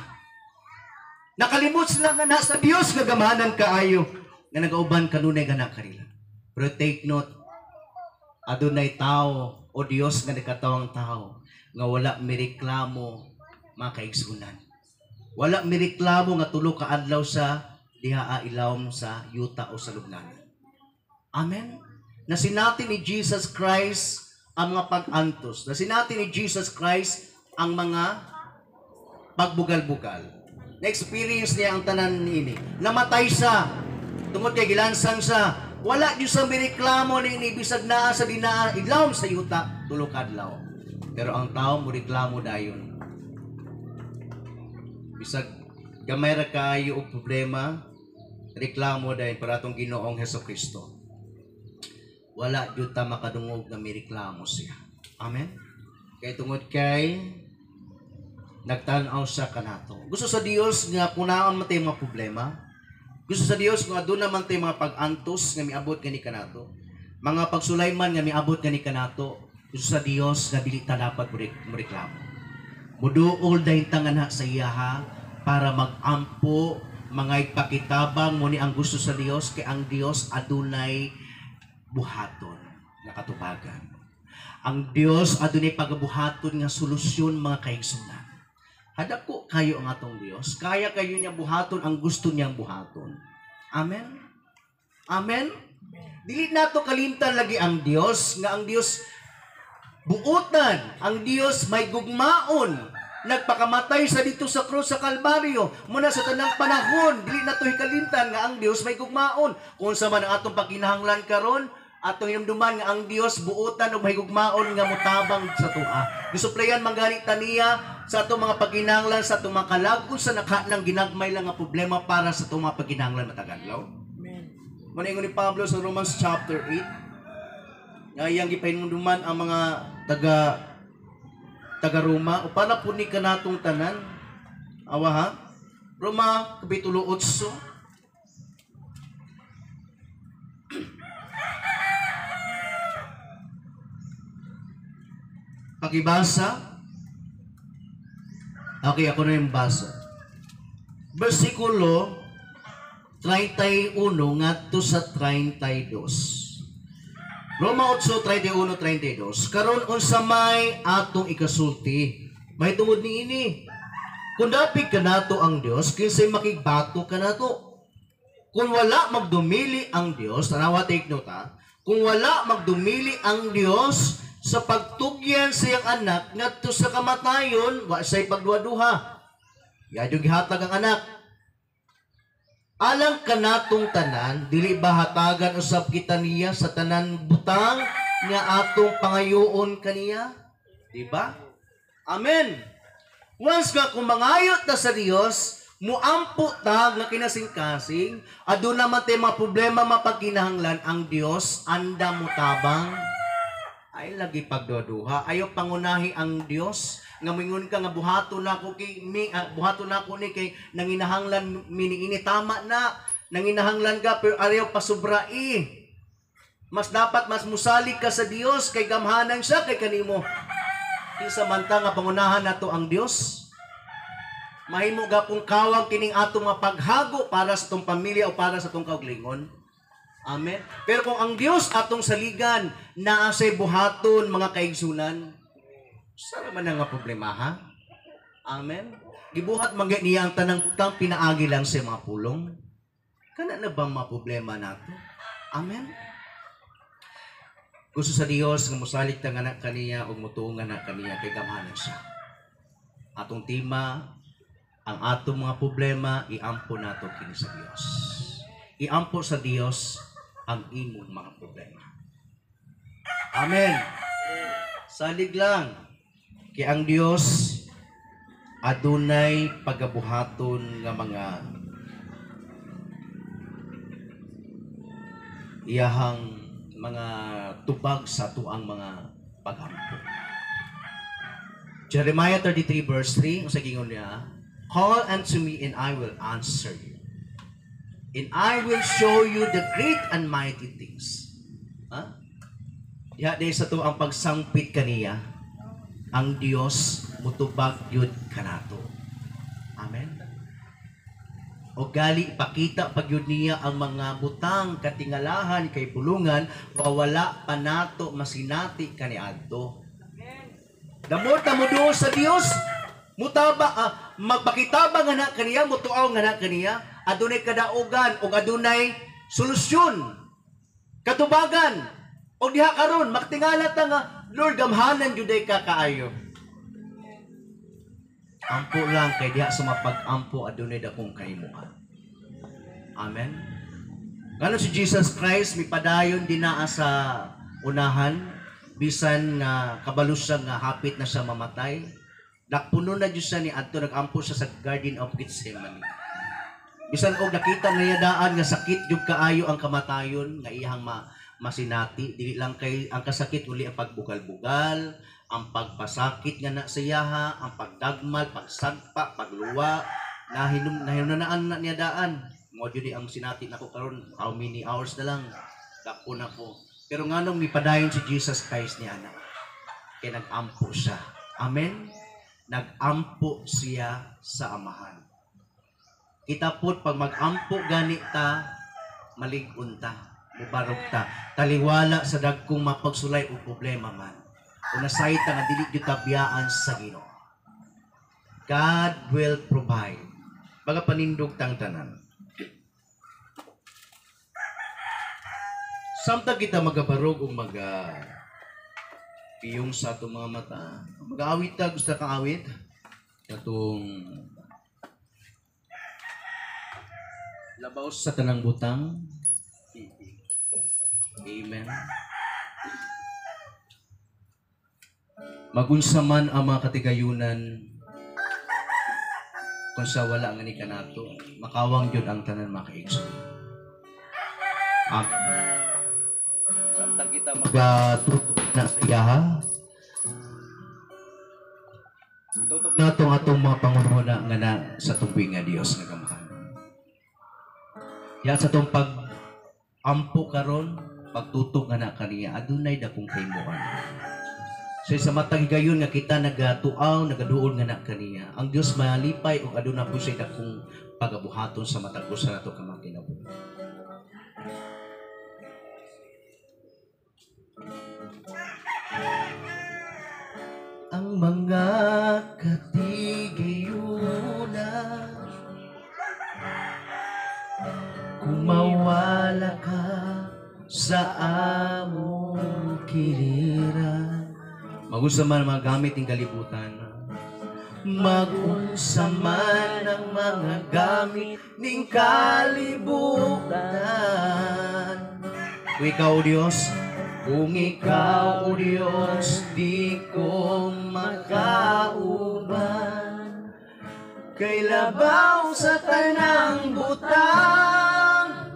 Nakalimot sila nga nasa Dios nga gamahanan kaayo nga nagauban kanunay gana kanila. Pero take note, adunay tao o Dios nga nagkatawang tao nga wala mireklamo mga kaigsunan. Wala mireklamo nga tulo ka adlaw sa diha ilawom sa yuta o sa lubnganan. Amen. Nasinati ni Jesus Christ ang mga pag-antos. Nasinati ni Jesus Christ ang mga pagbugal-bugal. Na-experience niya ang tanan niini. Namatay siya. Tungod kay gilansang siya. Wala niyo sa mireklamo niini bisag naa sa dinaa ilawom sa yuta tulo ka adlaw. Pero ang tao mo reklamo dayon. Bisag gamay ra kayo og problema, reklamo dayon para atong Ginoong Hesukristo. Wala jud ta makadungog nga mireklamo siya. Amen. Kay tungod kay nagtan-aw siya kanato. Gusto sa Dios nga kunaon man tay mga problema. Gusto sa Dios nga aduna man tay mga pag-antos nga miabot kani kanato. Mga pagsulayman nga miabot kani kanato. Gusto sa Dios nga dili ta dapat moreklamo. Muduol dayon tangana sa iyaha para magampo mga ipakitabang mo ni ang gusto sa Dios kay ang Dios adunay buhaton nga katubagan. Ang Dios adunay pagabuhaton nga solusyon mga kaigsunan. Hadako kayo ang atong Dios. Kaya kayo niya buhaton ang gusto niyang buhaton. Amen. Amen. Dili nato kalimtan lagi ang Dios nga ang Dios buotan, ang Dios may gugmaon. Nagpakamatay sa dito sa krus sa Kalbaryo. Muna sa tanang panahon, dili nato hikalimtan nga ang Dios may gugmaon. Kung sa man ang atong pagkinahanglan karon, atong hinumduman nga ang Dios buotan ug may gugmaon nga mutabang sa tuwa. Gisuplayan mangganit taniya sa atong mga pagkinahanglan sa atong mga kalagkon sa nang ginagmay lang nga problema para sa atong mga pagkinahanglan matagalaw. Amen. Muna ingon ni Pablo sa Romans chapter 8. Nga iyang gipahinumduman ang mga taga Roma o para po ni kanatong tanan awa ha Roma kapitulo 8 pakibasa. Okay, ako na yung basa. Versikulo 31 ngadto sa 32. Roma 8:31-32. Karon unsa may atong ikasulti? May tungod niini. Kung dapig kanato ang Dios, kinsay makigbato kanato? Kung wala magdumili ang Dios, tanawa take note ha. Kung wala magdumili ang Dios sa pagtugyan sa iyang anak ngadto sa kamatayon, wa say pagduha-duha. Yadyo gihatag ang anak. Alang kanatong tanan, dili ba hatagan usab kita niya sa tanan butang nga atong pangayoon kaniya? Diba? Amen. Once ka kumangayot na sa Dios, muampo ta nga kinasing-kasing, aduna man tay mga problema mapagkinahanglan ang Dios anda mo tabang. Ay lagi pagduduha, ayo pangunahi ang Dios. Nga mingon ka nga buhaton nako kay buhaton nako ni kay nanginahanglan miniini tama na nanginahanglan ka pero ayaw pasubrai. Mas dapat mas musalig ka sa Dios kay gamhanan siya kay kanimo. Kinsa man ta nga pangunahan nato ang Dios. Mahimo gapong kawag kining atong mapaghago para sa tong pamilya o para sa tong kauglingon. Amen. Pero kung ang Dios atong saligan naa say buhaton mga kaigsunan, saan man nga problema ha? Amen. Gibuhat man niya ang tanang butang pinaagi lang sa mga pulong. Kana na bang mga problema nato? Amen. Gusto sa Dios nga mosalig ta nga kaniya ug motuongan na kaniya kay gamhanan siya. Atong tema ang atong mga problema iampo nato kini sa Dios. Iampo sa Dios ang imong mga problema. Amen. Salig lang. Kaya ang Dios adunay pagabuhaton nga mga iyahang mga tubag sa tuang mga pagampo. Jeremiah 33 verse 3, ang sagingon niya, call unto me and I will answer you. And I will show you the great and mighty things. Ha? Diha day sa to ang pagsangpit kaniya, ang Dios mutubag yun kanato. Amen. O gali ipakita pag yun niya ang mga butang katingalahan kay pulungan, wawala pa nato masinati kaniadto. Damot na mo doon sa Dios, mutaba magpakitaba nga na kaniya, mutuaw nga na kaniya, adunay kadaugan o adunay solusyon, katubagan. O diha karon maktingalat nga Lord gamhanan juday ka kaayo. Ampo lang kay diha sa mapag-ampo adunay dakong kahimuan. Amen. Ngano si Jesus Christ mipadayon dinaa sa unahan bisan nga kabalusan nga hapit na siya mamatay. Nakpuno na Diyos siya ni adto nagampo siya sa Garden of Gethsemane. Bisan og nakita niya daan nga sakit jud kaayo ang kamatayon nga iyang masinati, dili lang kay ang kasakit uli ang pagbugal-bugal, ang pagpasakit nga na siyaha, ang pagdagmal, pagsagpa, pagluwa, nahinunaan na niya daan. Mo jud ang sinati nako karon how many hours na lang dako na ko. Pero nganong mipadayon si Jesus Christ ni anak. Kay nag-ampo siya. Amen. Nag-ampo siya sa amahan. Kita po pag mag-ampo gani ta malig-un ta. Mubarog ta. Taliwala sa dagkong mapagsulay o problema man. Kung nasay ta nga dili gyud tabiyaan sa Ginoo. God will provide. Baga panindog tang tanan. Samtang kita magabarog o piyong sa atong mga mata. Mag-awit ta, gusto kang awit? Katong labaw sa tanang butang. Amen. Magunsa man ang mga katigayunan kung sa wala nga ni kanato, makawang yun ang tanan makaigso. Amen. Samtang kita magatutok na iyaha, itutok na itong atong mga pangunahuna nga na sa tumbing nga Diyos nga gamahan. Yan sa itong pag-ampo karon, pagtutok nga na kaniya, adunay dakong kaimuan. So sa matang gayon nga kita nagatuaw, nagaduol nga na kaniya, ang Diyos malipay o aduna po siya dakong pagabuhaton sa matang usa nato kamakinabuhi. Ang mga katigayunan, kung mawala ka sa among kiliran, mag-unsa man mga gamit ng kalibutan, mag-unsa man ang mga gamit ng kalibutan. Kung ikaw, Diyos, kung ikaw, o Diyos, di ko makauban, kay labaw sa tanang butang,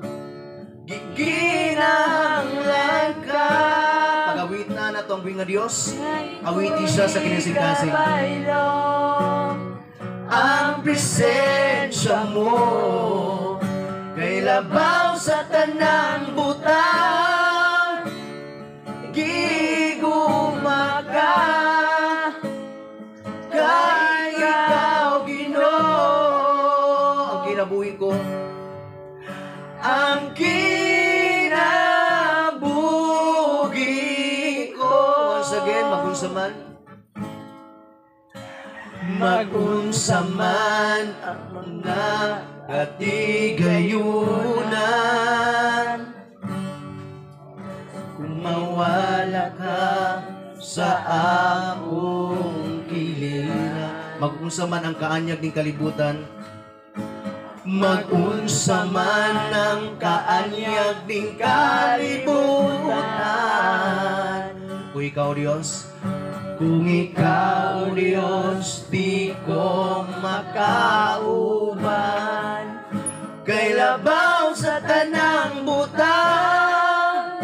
giginanglan ka. Pag-awit na na itong nga Diyos, awiti siya sa kinasing-kasing. Ang presensya mo, kay labaw sa tanang butang, gigumaka, kay ikaw Ginoo. Ang kinabuhi ko, ang kinabuhi ko. Once again, magunsaman, magunsaman ang mga katigayunan, kung mawala ka sa akong kiliran. Mag-unsa man ang kaanyag ng kalibutan, mag-unsa man ang kaanyag ng kalibutan, Kung ikaw, Diyos, kung ikaw, Diyos, di ko makauban, kay labaw sa tanang butang,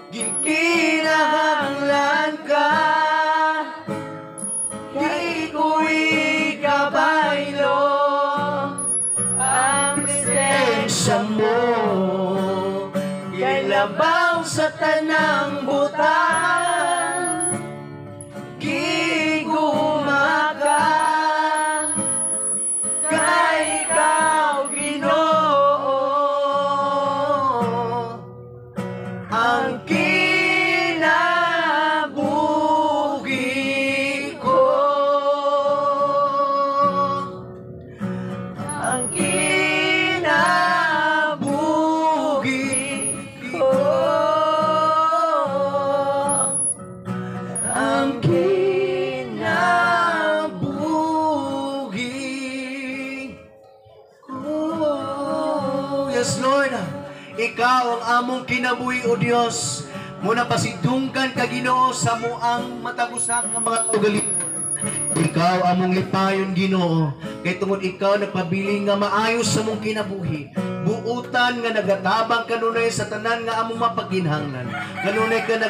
gikinahanglan ka, di ko ikabaylo ang presensya mo, kay labaw sa tanang butang, gigumaka, kay ikaw, Ginoo, ang kinabuhi ko, ang kinabuhi ko, ang kinabuhi ko. Yes, Lord, ikaw ang among kinabuhi, O Diyos. Muna pasidungkan ka, Ginoo, sa muang matagusak ng mga tugaling. Ikaw among lipayon, Ginoo, kay tungod ikaw nagpabiling nga maayos sa mong kinabuhi. Buutan nga nagatabang kanunay sa tanan nga among mapagkinhanglan. Kanunay ka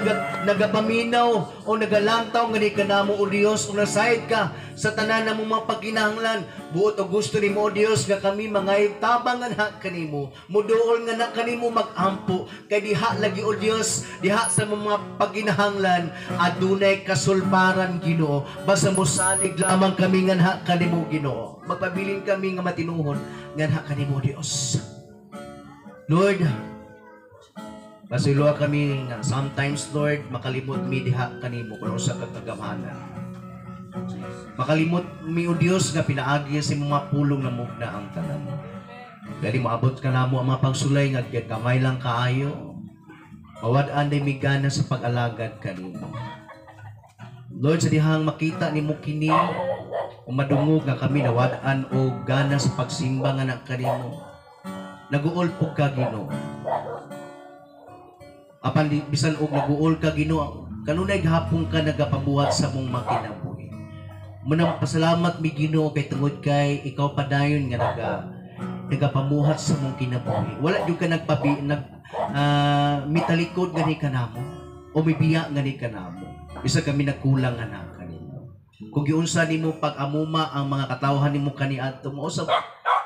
nagapaminaw o nagalantaw nga ni kanamo, O Dios, o nasayad ka sa tanan nga among mapagkinhanglan. Buot o gusto nimo, O Dios, nga kami mga tabang nga na kanimo. Muduol nga na kanimo magampo. Kay diha lagi, O Dios, diha sa mga pagkinahanglan adunay kasulbaran, Ginoo. Basta mo salig lamang kami nga na kanimo, Ginoo. Magpabilin kami nga matinuhon nga na kanimo, Dios. Lord, pasiluwa kami nga sometimes, Lord, makalimot mi diha kanimo kuno sa kagamanan. Makalimot mi, O Dios, nga pinaagi sa mga pulong na mugna ang tanan. Dali maabot ka namo ang mga pagsulay nga gamay lang kaayo. Mawad-an day migana sa pag-alagad kanimo. Lord, sa dihang makita nimo kini, madungog nga kami nawad-an o gana sa pagsimba nga na kanimo. Naguol po ka, Ginoo. Apan bisan og naguol ka, Ginoo, kanunay gahapon ka nagapabuhat sa mong makinabuhi. Munang pasalamat mi, Ginoo, kay tungod kay ikaw padayon nga nagapamuhat sa mong kinabuhi. Wala jud ka mitalikod gani kanamo o mibiya gani kanamo. Bisa kami nagkulang nga na kanimo. Kung giunsa nimo pag-amuma ang mga katawhan nimo kaniadto mo sa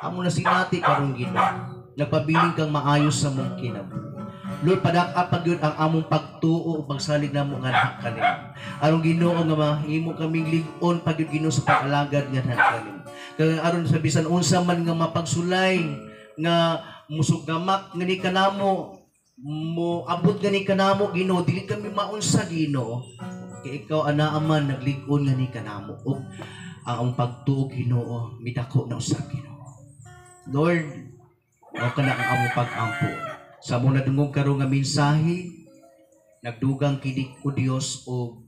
amo na sinati karong Ginoo. Nagpabiling kang maayos sa mong kinabuhi. Lord, padak-a pag yun ang among pagtuo o pagsalig na mo nga na kanimo. Arong Ginoo nga mahimo kaming lig-on pag yun, Ginoo, sa pag-alagad nga na kanimo. Kaya aron sa bisan unsa man nga mapagsulay nga musugamak nga ni kanamo, mo abot nga ni kanamo, Ginoo, dili kami maunsa, Ginoo. Kay ikaw anaaman naglig-on nga ni kanamo ug ang pagtuo, Ginoo, midako na usab, Ginoo. Lord, o ka na ang among pag-ampo. Sa mong nadungog karong nga mensahe, nagdugang kini, O Dios, o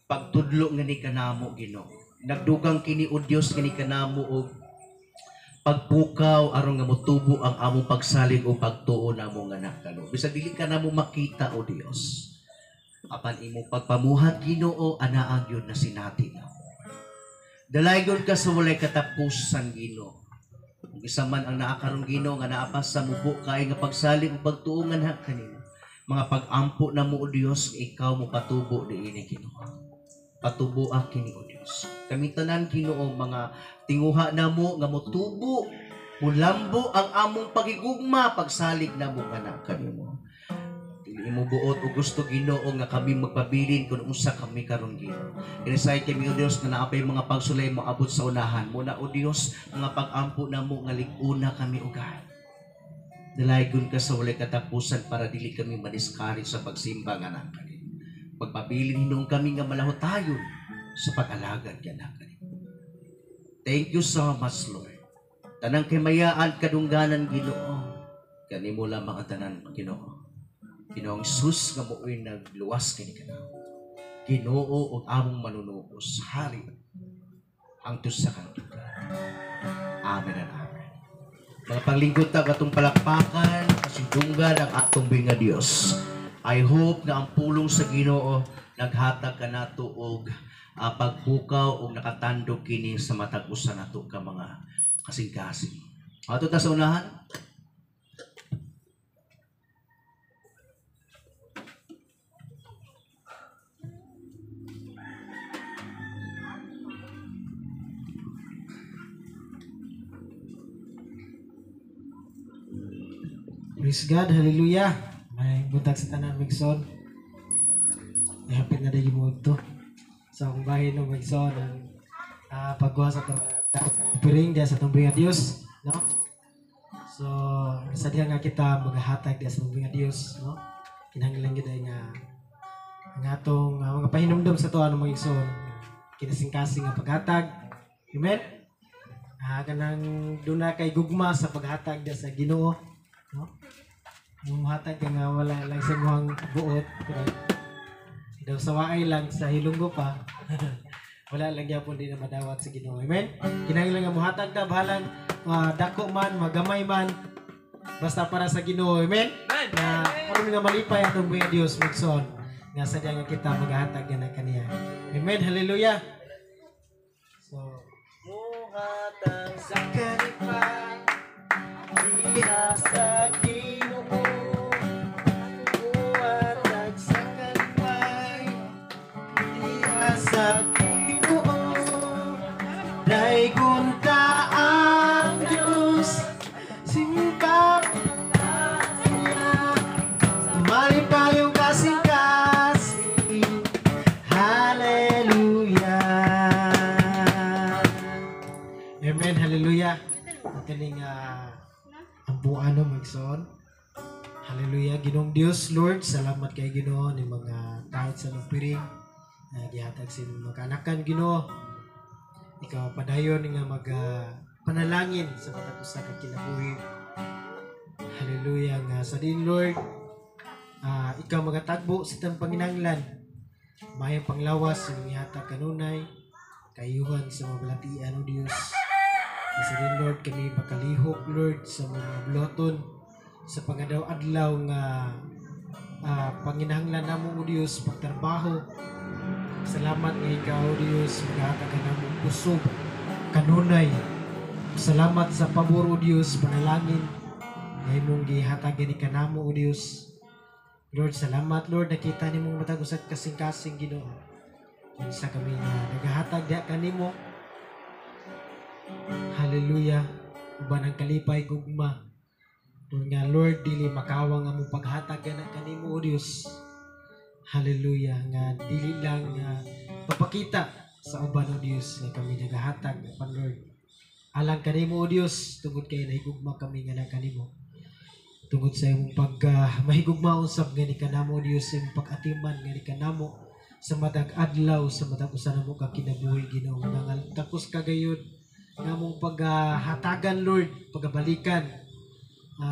pagtudlo nga ni kanamo, Ginoo. Nagdugang kini, O Dios, nga ni kanamo o pagpukaw aron nga motubo ang among pagsalig o pagtuo namo nga nakano. Bisag dili ka namo makita, O Dios. Apan imo pagpamuhat, Ginoo, anaa gyud na sinati namo. Dalaygon ka sa walay katapusan, Ginoo. Kung isa man ang naakaroon, Ginoo, nga naapas sa mubo kay nga pagsalig o pagtuungan ha kanimo. Mga pag-ampo na mo, O Dios, ikaw mo patubo diini, Ginoo. Patubo kini, O Dios. Kami tanan, Ginoo, mga tinguha na mo nga motubo, mulambo ang among pagigugma pagsalig na mo kana kanimo. Dili mo buot o gusto, Ginoo, nga kami magpabilin kung unsa kami karon, Ginoo. Inisay kami, O Dios, na naapay mga pagsulay mo abot sa unahan mo na, O Dios, mga pag-ampo na mo nga lig-una kami ugahan. Dalaygon ka sa walay katapusan para dili kami madiskari sa pagsimba nga na kanimo. Pagpabilin hinong kami nga malahotayon sa pag-alagad nga na kanimo. Thank you so much, Lord. Tanang kimayaan kadungganan, Ginoo. Kanimo lamang ang tanan, Ginoo. Ginoong Isus nga mo'y nagluwas kini kanamo. Ginoo og among manunubos, hari ang tusa kang tuga. Amen and amen. Mga panglingkod ta katong palakpakan, kasudunggan ang atong binga Dios. I hope nga ang pulong sa Ginoo naghatag kanato og pagbukaw og nakatandog kini sa matag usa nato ka mga kasing-kasing. Ato ta sa unahan. Praise God, hallelujah. May buntag sa tanan Migson. Hapit na dahil mo ito. Sa akong bahay ng Migson, ang paggawa sa piring diya sa tumbing nga Diyos. No? So, nasadya nga kita maghahatag diya sa tumbing nga Diyos. No? Kinahanglan kita nga ang atong mga pahinumdum sa tuwa ng Migson. Kinasing-kasing nga paghatag. Amen? Kanang doon na kay gugma sa paghatag diya sa Ginoo. No? Yung hatag ka nga wala lang sa muhang buot. Daw sa waay lang sa hilunggo pa. Wala lang yapon din na madawat sa Ginoo. Amen? Kinahanglan nga muhatag ta bahalang dako man, magamay man. Basta para sa Ginoo. Amen? Na karon nga malipay atong buhay Dios Migson. Nga sadya nga kita maghatag na kaniya. Amen? Hallelujah. So, muhatag sa kalipay. Diha sa Ginoo, muhatag sa kalipay. Diha sa Ginoo, daygon ka ang Diyos. Simpa niya, malipay yung kasing-kasing. Hallelujah. Amen, hallelujah. Ang kaning ang buwan ng Migson. Hallelujah. Ginong Dios, Lord, salamat kay Ginoo ni mga tawad sa lupiring. Gihatag sa mga kanakan Ginoo. Ikaw padayon nga panalangin sa matag usa ka kinabuhi. Hallelujah nga sa din Lord. Ikaw magatagbo sa tang panginahanglan. Mayang panglawas sa ihatag kanunay kayuhan sa mga balatian o Dios. Sa din Lord kami makalihok Lord sa mga bloton sa pangadaw-adlaw nga panginahanglan namo o Dios pagtrabaho. Salamat nga ikaw o Dios maghatag ka namo kusog kanunay. Salamat sa pabor o Dios panalangin nga imong gihatag ni kanamo o Dios. Lord salamat Lord nakita nimong matag usab kasing-kasing Ginoo. Sa kami nga nagahatag diha kanimo. Hallelujah. Uban ang kalipay gugma. Doon nga Lord, dili makawang ang mong paghatag na kanimo o Diyos. Hallelujah. Nga dili lang papakita sa uban o Diyos na kami nagahatag pan Lord. Alang kanimo o Diyos, tungod kayo nahigugma kami nga na kanimo. Tungod sa imong mahigugma usab nga ni kanamo o Diyos, imong pag-atiman nga ni kanamo sa matag adlaw, sa matag usa namo ka kinabuhi Ginoo. Nga takos kagayod nga mong paghatagan Lord, pagbalikan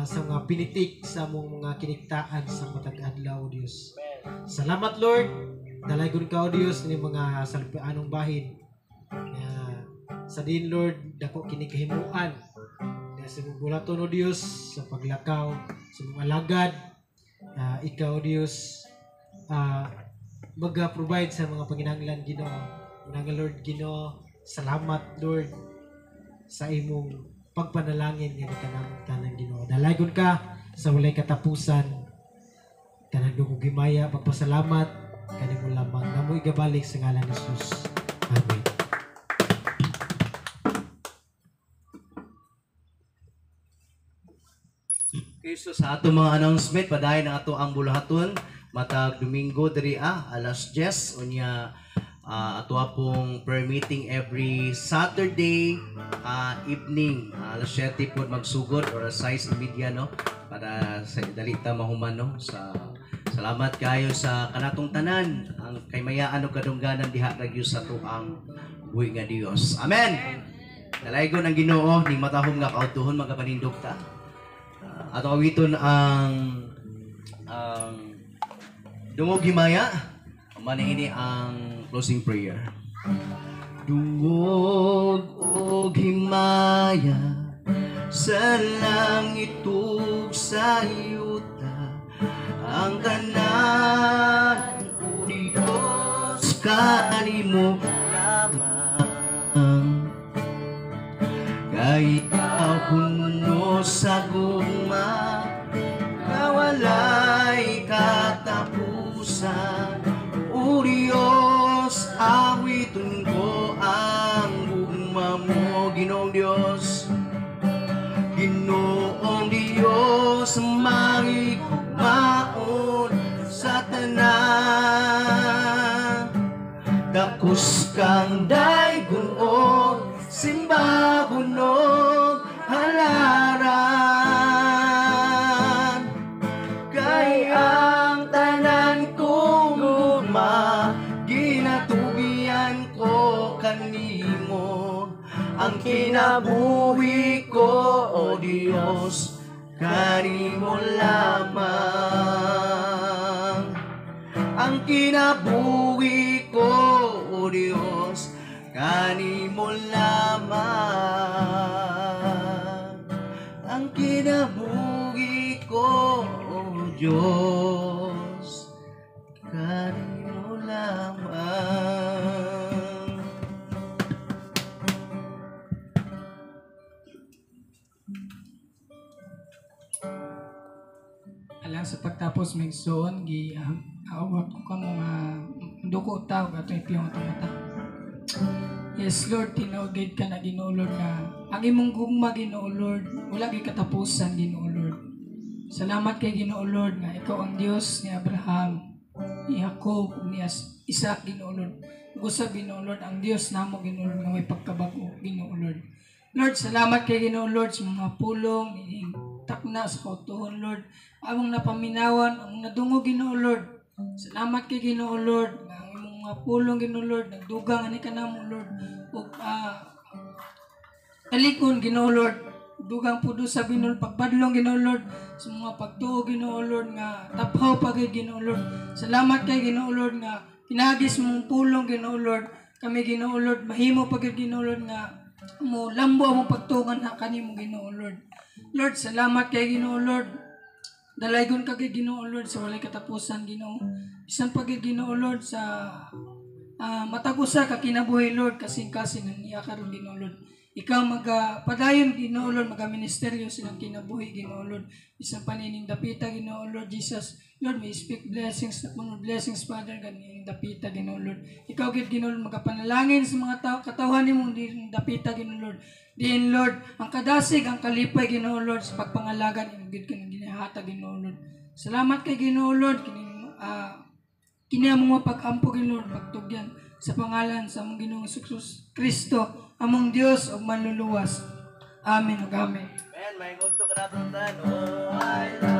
sa mga pinitik sa mong mga kiniktaan sa matag adlaw o Dios. Salamat Lord, dalaygon ka o Dios ni mga salpianong bahin. Sa din Lord, dako kini kahimuan. Sa mong bulaton o Dios sa paglakaw sa mga alagad. Ikaw o Dios mag-provide sa mga panginahanglan Ginoo. Mga Lord Ginoo, salamat Lord sa imong pagpanalangin nga kanamong tanang Ginoo. Dalaygon ka sa walay katapusan. Tanang dugong gimaya, pagpasalamat kanimo lamang. Namo igabalik sa ngalan ni Jesus. Amen. Okay, so sa ato mga announcement, padayon na ato ang bulahaton matag Domingo diri alas 10 unya ato pong prayer meeting every Saturday evening alas 7 po magsugod or 6:30 no para sa dalita mahuman no. Salamat kayo sa kanatong tanan ang kaymayaan ug kadungganan diha ra gyud sa tuang buhi nga Dios. Amen. Dalaygon ang Ginoo ning matahom nga kautuhon mga panindog ta. Ato awiton ang dungog himaya manihini ang closing prayer. Dungog og himaya sa langit ug sa yuta ang tanan, o Diyos, kanimo lamang. Kay ikaw puno sa gugma, nawalay katapusan. O Diyos, awiton ko ang gugma mo, Ginoong Diyos. Ginoong Diyos, mangigmaon sa tanan. Dakos kang daygon simbagon og halaran. Kay ang tanan kong gugma, ginatugian ko kanimo. Ang kinabuhi ko, o Diyos, kanimo lamang. Ang kinabuhi ko, o Diyos, kanimo lamang. Ang kinabuhi ko, o Diyos, kanimo lamang. Alang sa pagtapos megson gi awat ko kamo nga duko taw ato ipiyong ato mata. Yes Lord, tinaugid ka na Ginoo Lord nga ang imong gugma Ginoo Lord wala gyud katapusan Ginoo Lord. Salamat kay Ginoo Lord nga ikaw ang Dios ni Abraham, ni Jacob, ni Isaac Ginoo Lord. Gusab Ginoo Lord ang Dios namo Ginoo Lord nga may pagkabago Ginoo Lord. Lord, salamat kay Ginoo Lord sa mga pulong ining takna sa kautuhon Lord. Among napaminawan, among nadungog Ginoo Lord. Salamat kay Ginoo Lord nga ang imong mga pulong Ginoo Lord nagdugang ani kanamo Lord ug talikon Ginoo Lord. Dugang pudo sa binul pagbadlong Ginoo Lord sa mga pagtuo Ginoo Lord nga taphaw pagay Ginoo Lord. Salamat kay Ginoo Lord nga pinagis mong pulong Ginoo Lord. Kami Ginoo Lord mahimo pagay Ginoo Lord nga mo lambo among pagtugan ha kanimo Ginoo Lord. Lord, salamat kay Ginoo Lord. Dalaygon ka kay Ginoo Lord sa walay katapusan Ginoo. Bisan pa kay Ginoo Lord sa matagusa ka kinabuhi Lord kasing-kasing ang iya karon Ginoo Lord. Ikaw magpadayon Ginoo Lord, magaministeryo silang kinabuhi Ginoo Lord. Bisan pa nining dapita Ginoo Lord Jesus. Lord, may speak blessings, mga blessings Father ganing dapita Ginoo Lord. Ikaw gid Ginoo Lord magapanalangin sa mga katawhan nimo din dapita Ginoo Lord. Diin Lord, ang kadasig, ang kalipay Ginoo Lord sa pagpangalagan imo gid kanang ginahatag Ginoo Lord. Salamat kay Ginoo Lord kini among pag-ampo Ginoo Lord pagtugyan sa pangalan sa among Ginoong Hesus Kristo, among Dios ug manluluwas. Amen ug amen. Man, may gusto ka na tuntan. Oh, I love